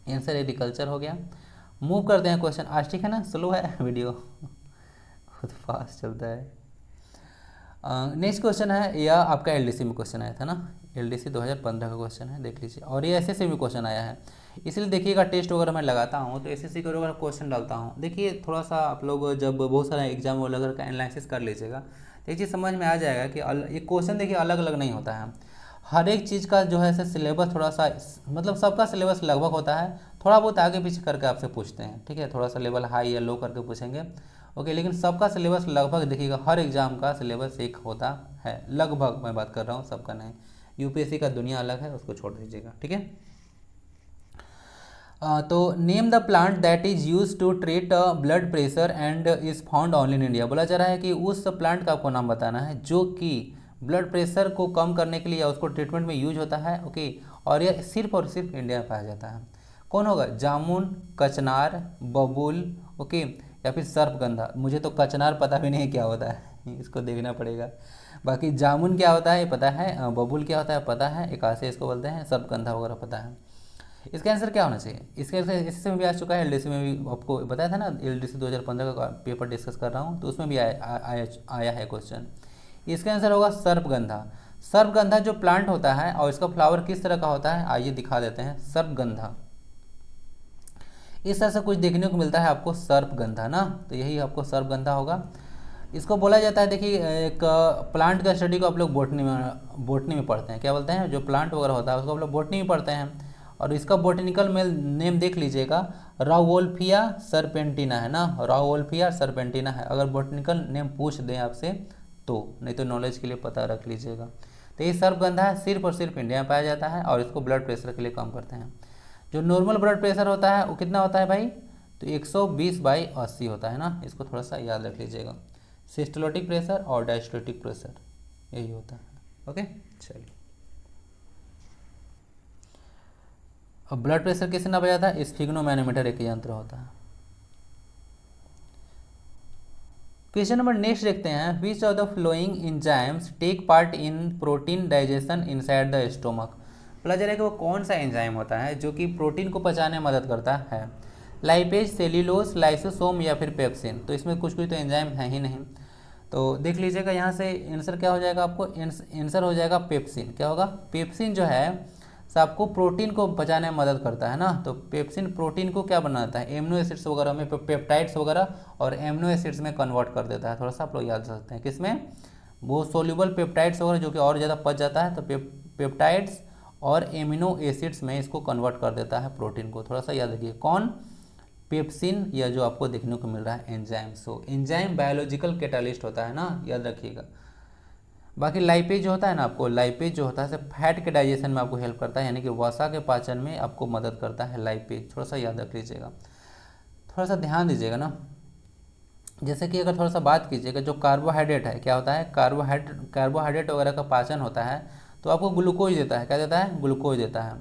आंसर एग्रीकल्चर हो गया। मूव करते हैं क्वेश्चन, आज ठीक है ना, स्लो है वीडियो बहुत फास्ट चलता है। नेक्स्ट क्वेश्चन है, यह आपका एलडीसी में क्वेश्चन आया था ना, LDC 2015 का क्वेश्चन है, देख लीजिए। और ये एसएससी में क्वेश्चन आया है, इसलिए देखिएगा टेस्ट वगैरह मैं लगाता हूँ तो एसएससी का वगैरह क्वेश्चन डालता हूँ। देखिए थोड़ा सा आप लोग जब बहुत सारा एग्जाम वगैरह का एनालिसिस कर लीजिएगा तो एक चीज़ समझ में आ जाएगा कि ये क्वेश्चन देखिए अलग अलग नहीं होता है। हर एक चीज़ का जो है सिलेबस थोड़ा सा, मतलब सबका सिलेबस लगभग होता है, थोड़ा बहुत आगे पीछे करके आपसे पूछते हैं, ठीक है, थोड़ा सा लेवल हाई या लो करके पूछेंगे, ओके। लेकिन सबका सिलेबस लगभग देखिएगा, हर एग्जाम का सिलेबस एक होता है, लगभग मैं बात कर रहा हूँ, सबका नहीं। यूपीएससी का दुनिया अलग है, उसको छोड़ दीजिएगा, ठीक है। तो name the plant that is use to treat blood pressure and is found only in India. बोला जा रहा है कि उस प्लांट का आपको नाम बताना है जो कि ब्लड प्रेशर को कम करने के लिए या उसको ट्रीटमेंट में यूज होता है, ओके, और यह सिर्फ और सिर्फ इंडिया में पाया जाता है। कौन होगा? जामुन, कचनार, बबूल, ओके, या फिर सर्पगंधा। मुझे तो कचनार पता भी नहीं क्या होता है, इसको देखना पड़ेगा। बाकी जामुन क्या होता है पता है, बबूल क्या होता है पता है, एक आसे इसको बोलते हैं, सर्पगंधा वगैरह पता है। इसका आंसर क्या होना चाहिए? इसके आंसर इससे में भी आ चुका है, एलडीसी में भी आपको बताया था ना, एलडीसी 2015 का पेपर डिस्कस कर रहा हूँ तो उसमें भी आया है क्वेश्चन। इसका आंसर होगा सर्पगंधा। सर्पगंधा जो प्लांट होता है और इसका फ्लावर किस तरह का होता है, आइए दिखा देते हैं। सर्पगंधा इस तरह से कुछ देखने को मिलता है आपको, सर्पगंधा ना, तो यही आपको सर्पगंधा होगा। इसको बोला जाता है, देखिए एक प्लांट का स्टडी को आप लोग बोटनी में पढ़ते हैं, क्या बोलते हैं, जो प्लांट वगैरह होता है उसको आप लोग बोटनी में पढ़ते हैं। और इसका बोटेनिकल नेम देख लीजिएगा, राउवोल्फिया सरपेंटिना है ना, राउवोल्फिया सरपेंटिना है। अगर बोटेनिकल नेम पूछ दें आपसे तो, नहीं तो नॉलेज के लिए पता रख लीजिएगा। तो ये सर्पगंधा है, सिर्फ और सिर्फ इंडिया में पाया जाता है और इसको ब्लड प्रेशर के लिए कम करते हैं। जो नॉर्मल ब्लड प्रेशर होता है वो कितना होता है भाई, तो 120/80 होता है ना, इसको थोड़ा सा याद रख लीजिएगा। सिस्टोलिक प्रेशर और डायस्टोलिक प्रेशर यही होता है, ओके। चलिए, अब ब्लड प्रेशर किससे नापा जाता है? स्फिग्नोमैनोमीटर एक यंत्र होता है। क्वेश्चन नंबर नेक्स्ट देखते हैं, which of the following enzymes take part in protein digestion inside the stomach. बोला जा रहा है कि वो कौन सा एंजाइम होता है जो कि प्रोटीन को पचाने में मदद करता है? लाइपेज, सेल्यूलोज, लाइसोसोम या फिर पेप्सिन। तो इसमें कुछ तो एंजाइम है ही नहीं, तो देख लीजिएगा यहाँ से आंसर क्या हो जाएगा आपको, आंसर हो जाएगा पेप्सिन। क्या होगा? पेप्सिन जो है आपको प्रोटीन को पचाने में मदद करता है ना, तो पेप्सिन प्रोटीन को क्या बनाता है, एमिनो एसिड्स वगैरह में, पेप्टाइड्स वगैरह और एमिनो एसिड्स में कन्वर्ट कर देता है। थोड़ा सा आप लोग याद रख सकते हैं, किसमें? वो सोल्यूबल पेप्टाइड्स वगैरह जो कि और ज़्यादा पच जाता है, तो पेप्टाइड्स और एमिनो एसिड्स में इसको कन्वर्ट कर देता है प्रोटीन को। थोड़ा सा याद रखिए, कौन? पेप्सिन, या जो आपको देखने को मिल रहा है enzyme. So enzyme biological catalyst होता है ना, याद रखिएगा। बाकी लाइपेज जो होता है ना, आपको लाइपेज जो होता है फैट के डाइजेशन में आपको हेल्प करता है, यानी कि वसा के पाचन में आपको मदद करता है लाइपेज। थोड़ा सा याद रख लीजिएगा, थोड़ा सा ध्यान दीजिएगा ना। जैसे कि अगर थोड़ा सा बात कीजिएगा, जो कार्बोहाइड्रेट है, क्या होता है, कार्बोहाइड्रेट वगैरह का पाचन होता है तो आपको ग्लूकोज देता है। क्या देता है? ग्लूकोज देता है।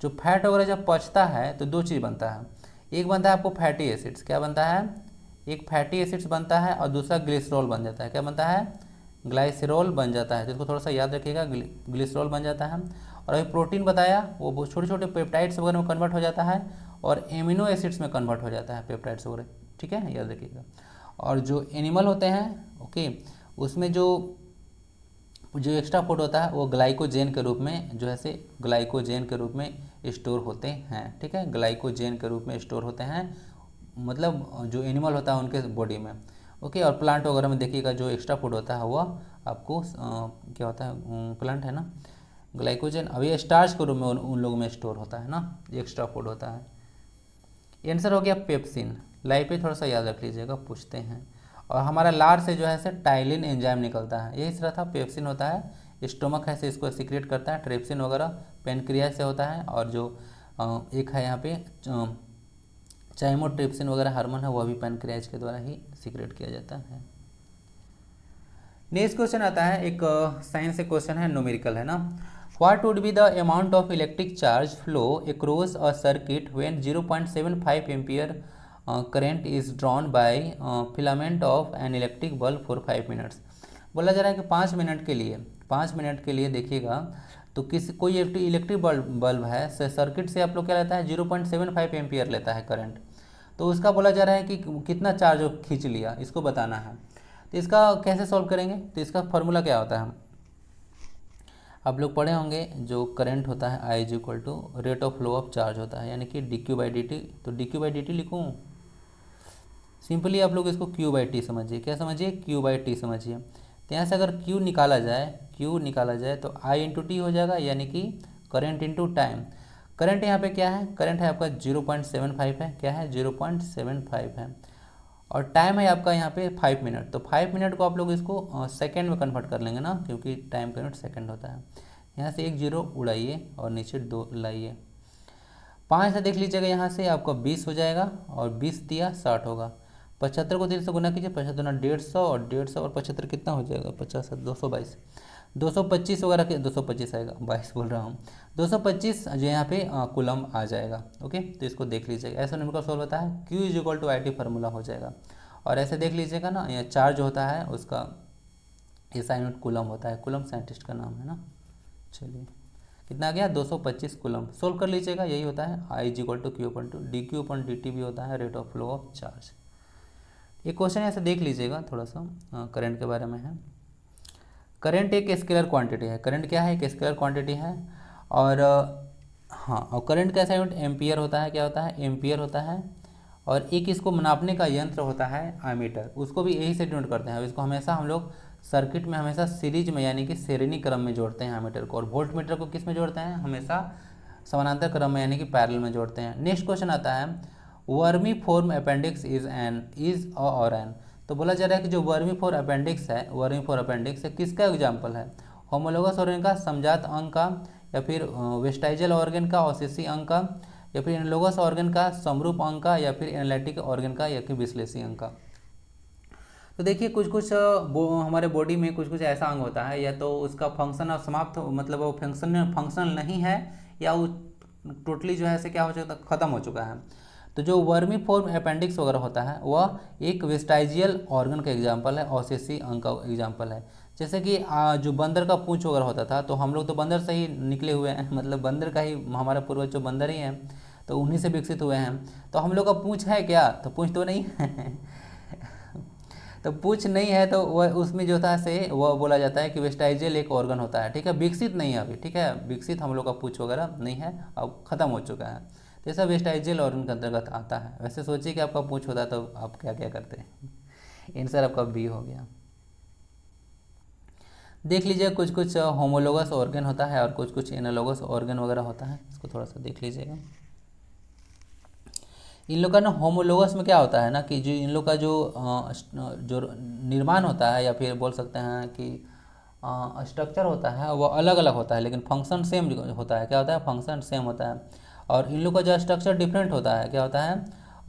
जो फैट वगैरह जब पचता है तो दो चीज़ बनता है, एक बनता है आपको फैटी एसिड्स। क्या बनता है? एक फैटी एसिड्स बनता है और दूसरा ग्लिसरॉल बन जाता है। क्या बनता है? ग्लाइसरॉल बन जाता है। तो इसको थोड़ा सा याद रखिएगा, ग्लिसरॉल बन जाता है। और अभी प्रोटीन बताया, वो छोटे छोटे पेप्टाइड्स वगैरह में कन्वर्ट हो जाता है और एमिनो एसिड्स में कन्वर्ट हो जाता है पेप्टाइड्स वगैरह, ठीक है, याद रखिएगा। और जो एनिमल होते हैं, ओके, उसमें जो एक्स्ट्रा फूड होता है वो ग्लाइकोजेन के रूप में जो है से ग्लाइकोजेन के रूप में स्टोर होते हैं, ठीक है, ग्लाइकोजेन के रूप में स्टोर होते हैं, मतलब जो एनिमल होता है उनके बॉडी में, ओके। और प्लांट वगैरह में देखिएगा जो एक्स्ट्रा फूड होता है वह आपको क्या होता है, प्लांट है ना, ग्लाइकोजन, अभी स्टार्च के रूप में उन लोगों में स्टोर होता है ना, एक्स्ट्रा फूड होता है। आंसर हो गया पेप्सिन। लाइपेज थोड़ा सा याद रख लीजिएगा, पूछते हैं। और हमारा लार से जो है टाइलिन एंजाइम निकलता है, यही तरह था। पेप्सिन होता है, स्टोमक है से इसको सीक्रेट करता है। ट्रिप्सिन वगैरह पेनक्रियास से होता है। और जो एक है यहाँ पे चाइमोट्रिप्सिन वगैरह हार्मोन है, वह भी पेनक्रियाज के द्वारा ही सीक्रेट किया जाता है। नेक्स्ट क्वेश्चन आता है, एक साइंस से क्वेश्चन है, न्यूमेरिकल है ना। What would be the amount of electric charge flow across a circuit when 0.75 ampere current is drawn by filament of an electric bulb for 5 minutes. बोला जा रहा है कि 5 मिनट के लिए देखिएगा तो कोई इलेक्ट्रिक बल्ब है, सर्किट से आप लोग क्या लेता है, 0.75 एम्पियर लेता है करंट। तो उसका बोला जा रहा है कि कितना चार्ज खींच लिया, इसको बताना है। तो इसका कैसे सॉल्व करेंगे? तो इसका फॉर्मूला क्या होता है, आप लोग पढ़े होंगे जो करंट होता है I is equal to rate of flow of charge होता है, यानी कि d q by d t. तो d q by d t लिखूँ, सिंपली आप लोग इसको क्यू बाई टी समझिए। क्या समझिए? क्यू बाई टी समझिए। तो यहाँ से अगर क्यू निकाला जाए तो आई इंटू टी हो जाएगा, यानी कि करंट इंटू टाइम। करंट यहाँ पे क्या है? करंट है आपका 0.75 है। क्या है? 0.75 है। और टाइम है आपका यहाँ पे 5 मिनट। तो 5 मिनट को आप लोग इसको सेकंड में कन्वर्ट कर लेंगे ना, क्योंकि टाइम का यूनिट सेकंड होता है। यहाँ से एक जीरो उड़ाइए और नीचे 2 लाइए। 5 से देख लीजिएगा, यहाँ से आपका 20 हो जाएगा और 20 दिया 60 होगा। 75 को 3 से गुना कीजिए, 75 ना 150 और 150 और 75 कितना हो जाएगा? 50 222, 225 वगैरह के 225 आएगा, 22 बोल रहा हूँ। 225 जो यहाँ पे कूलम आ जाएगा। ओके, तो इसको देख लीजिएगा। ऐसा न्यूमेरिकल सॉल्व होता है, Q is equal to I T formula हो जाएगा। और ऐसे देख लीजिएगा ना, यहाँ चार्ज होता है उसका SI यूनिट कूलम होता है। कूलम साइंटिस्ट का नाम है ना। चलिए कितना आ गया? 225 कूलम। सोल्व कर लीजिएगा, यही होता है I is equal to q upon two d q upon d t भी होता है rate of flow of charge. ये क्वेश्चन ऐसे देख लीजिएगा, थोड़ा सा करंट के बारे में है। करंट एक स्केलर क्वांटिटी है। करंट क्या है? एक स्केलर क्वांटिटी है। और हाँ, और करंट का ऐसा यूनिट एम्पियर होता है। क्या होता है? एम्पियर होता है। और एक इसको नापने का यंत्र होता है एमीटर, उसको भी यही से डिनोट करते हैं। इसको हमेशा हम लोग सर्किट में हमेशा सीरीज में यानी कि श्रेणी क्रम में जोड़ते हैं एमीटर को। और वोल्ट मीटर को किस में जोड़ते हैं? हमेशा समानांतर क्रम में यानी कि पैरेलल में जोड़ते हैं। नेक्स्ट क्वेश्चन आता है, वर्मी फॉर्म अपेंडिक्स इज और एन। तो बोला जा रहा है कि जो वर्मी फॉर अपेंडिक्स है किसका एग्जाम्पल है? होमोलोगस ऑर्गन का, समजात अंग का, या फिर वेस्टाइजल ऑर्गन का, ऑसेसी अंग का, या फिर एनालोगस ऑर्गन का, समरूप अंग का, या फिर एनालिटिक ऑर्गन का, या फिर विश्लेषी अंग का। तो देखिए कुछ कुछ हमारे बॉडी में कुछ कुछ ऐसा अंग होता है, या तो उसका फंक्शन अब समाप्त मतलब वो फंक्शनल नहीं है, या वो टोटली जो है से क्या हो चुका, खत्म हो चुका है। तो जो वर्मी फॉर्म अपेंडिक्स वगैरह होता है वह एक वेस्टाइजियल ऑर्गन का एग्जाम्पल है, ऑसेसी अंग का एग्जाम्पल है। जैसे कि जो बंदर का पूंछ वगैरह होता था, तो हम लोग तो बंदर से ही निकले हुए हैं, मतलब बंदर का ही हमारा पूर्वज जो बंदर ही हैं, तो उन्हीं से विकसित हुए हैं। तो हम लोग का पूंछ है क्या? तो पूंछ तो नहीं है। तो पूंछ नहीं है तो वह उसमें जो था से वह बोला जाता है कि वेस्टाइजियल एक ऑर्गन होता है। ठीक है, विकसित नहीं है अभी। ठीक है, विकसित हम लोग का पूंछ वगैरह नहीं है, अब खत्म हो चुका है। तो ऐसा वेस्टाइजियल ऑर्गन के अंतर्गत आता है। वैसे सोचिए कि आपका पूंछ होता तो आप क्या क्या करते हैं। आंसर आपका बी हो गया। देख लीजिए कुछ कुछ होमोलोगस ऑर्गन होता है और कुछ कुछ एनालोगस ऑर्गन वगैरह होता है, इसको थोड़ा सा देख लीजिएगा। इन लोग का ना होमोलोगस में क्या होता है ना कि जो इन लोग का जो निर्माण होता है, या फिर बोल सकते हैं कि स्ट्रक्चर होता है, वो अलग अलग होता है, लेकिन फंक्शन सेम होता है। क्या होता है? फंक्शन सेम होता है। और इन लोग का जो स्ट्रक्चर डिफरेंट होता है। क्या होता है?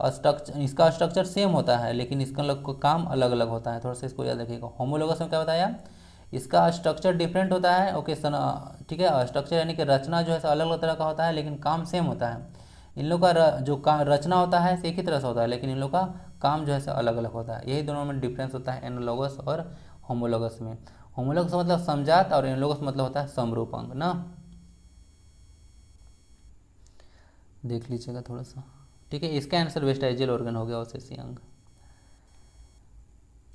स्ट्रक्चर, इसका स्ट्रक्चर सेम होता है लेकिन इसका लोग का काम अलग अलग होता है। थोड़ा सा इसको याद रखिएगा। होमोलोगस में क्या बताया? इसका स्ट्रक्चर डिफरेंट होता है। ओके ठीक है, स्ट्रक्चर यानी कि रचना जो है अलग अलग तरह का होता है, लेकिन काम सेम होता है। इन लोग का जो रचना होता है एक ही तरह से होता है, लेकिन इन लोग का काम जो है अलग अलग होता है। यही दोनों में डिफरेंस होता है एनालोगस और होमोलोगस में। होमोलोगस मतलब समजात और एनालोगस मतलब होता है समरूप अंग ना। देख लीजिएगा थोड़ा सा। ठीक है, इसका आंसर वेस्टाइजियल ऑर्गन हो गया, ऑसेसी अंग।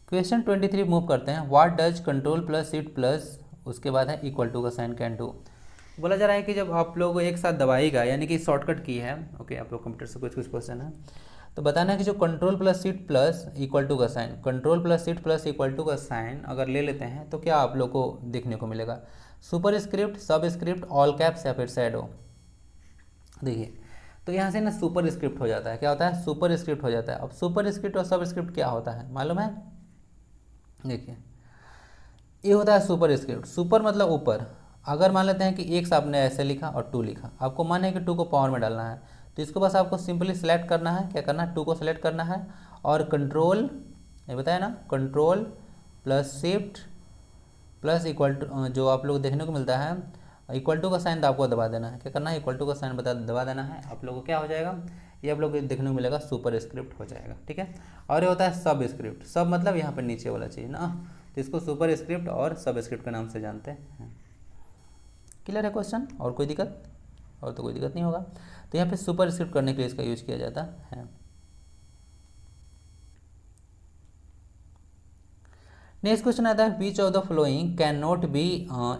क्वेश्चन 23 मूव करते हैं। What does control plus shift plus उसके बाद है इक्वल टू का साइन कैन डू। बोला जा रहा है कि जब आप लोग एक साथ दबाएगा, यानी कि शॉर्टकट की है। ओके, आप लोग कंप्यूटर से कुछ कुछ क्वेश्चन है तो बताना है कि जो control plus shift plus equal to का sign, control plus shift plus equal to का साइन अगर ले लेते हैं तो क्या आप लोग को देखने को मिलेगा? सुपर स्क्रिप्ट, सब स्क्रिप्ट, ऑल कैप्स, या फिर शैडो। देखिए तो यहाँ से ना सुपर स्क्रिप्ट हो जाता है। क्या होता है? सुपर स्क्रिप्ट हो जाता है। अब सुपर स्क्रिप्ट और सब स्क्रिप्ट क्या होता है मालूम है? देखिए ये होता है सुपर स्क्रिप्ट। सुपर मतलब ऊपर। अगर मान लेते हैं कि एक से आपने ऐसे लिखा और 2 लिखा, आपको मन है कि 2 को पावर में डालना है, तो इसको बस आपको सिंपली सेलेक्ट करना है। क्या करना है? 2 को सेलेक्ट करना है और कंट्रोल, ये बताया ना, control plus shift plus equal to जो आप लोग देखने को मिलता है इक्वल टू का साइन आपको दबा देना है। क्या करना है? इक्वल टू का साइन दबा देना है। आप लोगों को क्या हो जाएगा? ये आप लोग देखने को मिलेगा सुपर स्क्रिप्ट हो जाएगा। ठीक है, और ये होता है सब स्क्रिप्ट। सब मतलब यहाँ पर नीचे वाला चीज़ ना, तो इसको सुपर स्क्रिप्ट और सब स्क्रिप्ट के नाम से जानते हैं। क्लियर है क्वेश्चन? और कोई दिक्कत? और तो कोई दिक्कत नहीं होगा। तो यहाँ पे सुपर स्क्रिप्ट करने के लिए इसका यूज किया जाता है। नेक्स्ट क्वेश्चन आता है which of the following can not be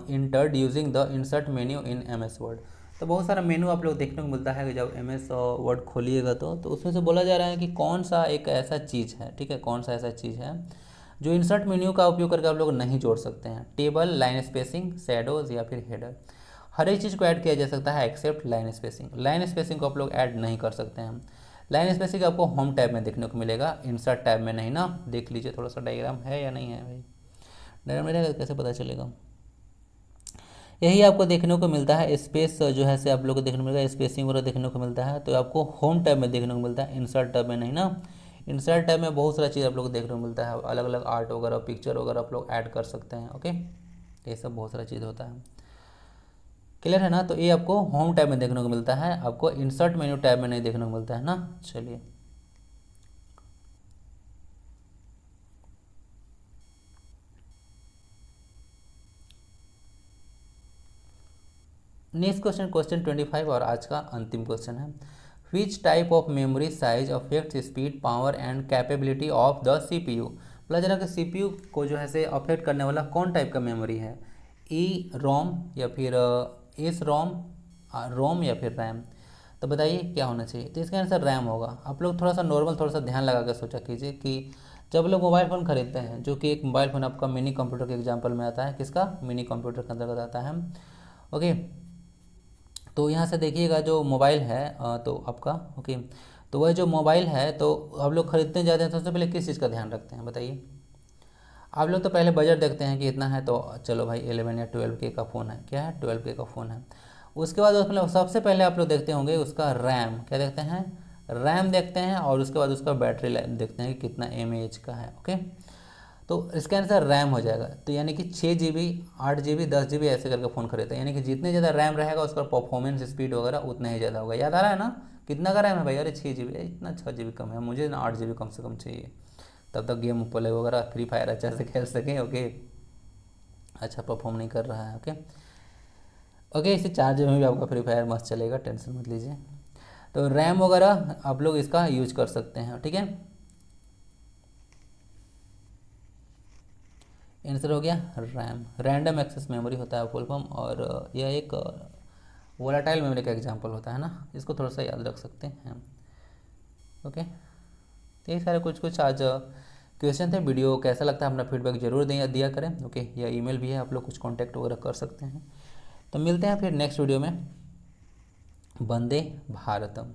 entered using the insert menu in M S Word. तो बहुत सारा मेन्यू आप लोग देखने को मिलता है कि जब एम एस वर्ड खोलिएगा तो उसमें से बोला जा रहा है कि कौन सा एक ऐसा चीज़ है, ठीक है, कौन सा ऐसा चीज़ है जो इंसर्ट मेन्यू का उपयोग करके आप लोग नहीं जोड़ सकते हैं। टेबल, लाइन स्पेसिंग, शैडोज या फिर हेडर। हर एक चीज़ को ऐड किया जा सकता है except line spacing. Line spacing को आप लोग ऐड नहीं कर सकते हैं। लाइन स्पेसिंग आपको होम टैब में देखने को मिलेगा, इंसर्ट टैब में नहीं ना। देख लीजिए थोड़ा सा डायग्राम है या नहीं है भाई, डायग्राम में रहेगा कैसे पता चलेगा। यही आपको देखने को मिलता है, स्पेस जो है से आप लोग को देखने को मिलेगा, स्पेसिंग वगैरह देखने को मिलता है, तो आपको होम टैब में देखने को मिलता है, इंसर्ट टैब में नहीं ना। इंसर्ट टैब में बहुत सारा चीज़ आप लोग को देखने को मिलता है, अलग अलग आर्ट वगैरह, पिक्चर वगैरह आप लोग ऐड कर सकते हैं। ओके, ये सब बहुत सारा चीज़ होता है। क्लियर है ना। तो ये आपको होम टैब में देखने को मिलता है, आपको इंसर्ट मेन्यू टैब में नहीं देखने को मिलता है ना। चलिए नेक्स्ट क्वेश्चन, क्वेश्चन 25 और आज का अंतिम क्वेश्चन है। Which type of memory size affect speed, power and capability of the CPU. बोला जा रहा है कि सीपीयू को जो है से अफेक्ट करने वाला कौन टाइप का मेमोरी है, ई रोम या फिर एस रोम, रोम या फिर रैम। तो बताइए क्या होना चाहिए। तो इसका आंसर रैम होगा। आप लोग थोड़ा सा नॉर्मल, थोड़ा सा ध्यान लगा कर सोचा कीजिए कि जब लोग मोबाइल फ़ोन खरीदते हैं, जो कि एक मोबाइल फ़ोन आपका मिनी कंप्यूटर के एग्जाम्पल में आता है, किसका, मिनी कंप्यूटर के अंतर्गत आता है। ओके, तो यहाँ से देखिएगा जो मोबाइल है तो आपका, ओके, तो वह जो मोबाइल है तो आप लोग खरीदने जाते हैं तो सबसे पहले किस चीज़ का ध्यान रखते हैं बताइए। आप लोग तो पहले बजट देखते हैं कि इतना है तो चलो भाई 11 या 12K का फ़ोन है, क्या है, 12K का फ़ोन है। उसके बाद उसमें सबसे पहले आप लोग देखते होंगे उसका रैम, क्या देखते हैं, रैम देखते हैं, और उसके बाद उसका बैटरी देखते हैं कि कितना mAh का है। ओके, तो इसका आंसर रैम हो जाएगा। तो यानी कि 6 GB, 8 GB, 10 GB ऐसे करके फ़ोन खरीदते हैं, यानी कि जितने ज़्यादा रैम रहेगा उसका परफॉर्मेंस स्पीड वगैरह उतना ही ज़्यादा होगा। याद आ रहा है ना, कितना का रैम है भाई, अरे 6 GB, इतना 6 GB कम है, मुझे ना 8 GB कम से कम चाहिए, तब तक गेम प्ले वगैरह फ्री फायर अच्छा से खेल सकें। ओके, अच्छा परफॉर्म नहीं कर रहा है। ओके ओके, इसे 4 GB में भी आपका फ्री फायर मस्त चलेगा, टेंशन मत लीजिए। तो रैम वगैरह आप लोग इसका यूज कर सकते हैं, ठीक है। आंसर हो गया रैम, रैंडम एक्सेस मेमोरी होता है फुल फॉर्म, और यह एक वोलाटाइल मेमोरी का एग्जांपल होता है ना, इसको थोड़ा सा याद रख सकते हैं। ओके, तो ये सारे कुछ कुछ आज क्वेश्चन थे। वीडियो कैसा लगता है अपना फीडबैक जरूर दिया करें। ओके, या ईमेल भी है, आप लोग कुछ कांटेक्ट वगैरह कर सकते हैं। तो मिलते हैं फिर नेक्स्ट वीडियो में। वंदे भारतम।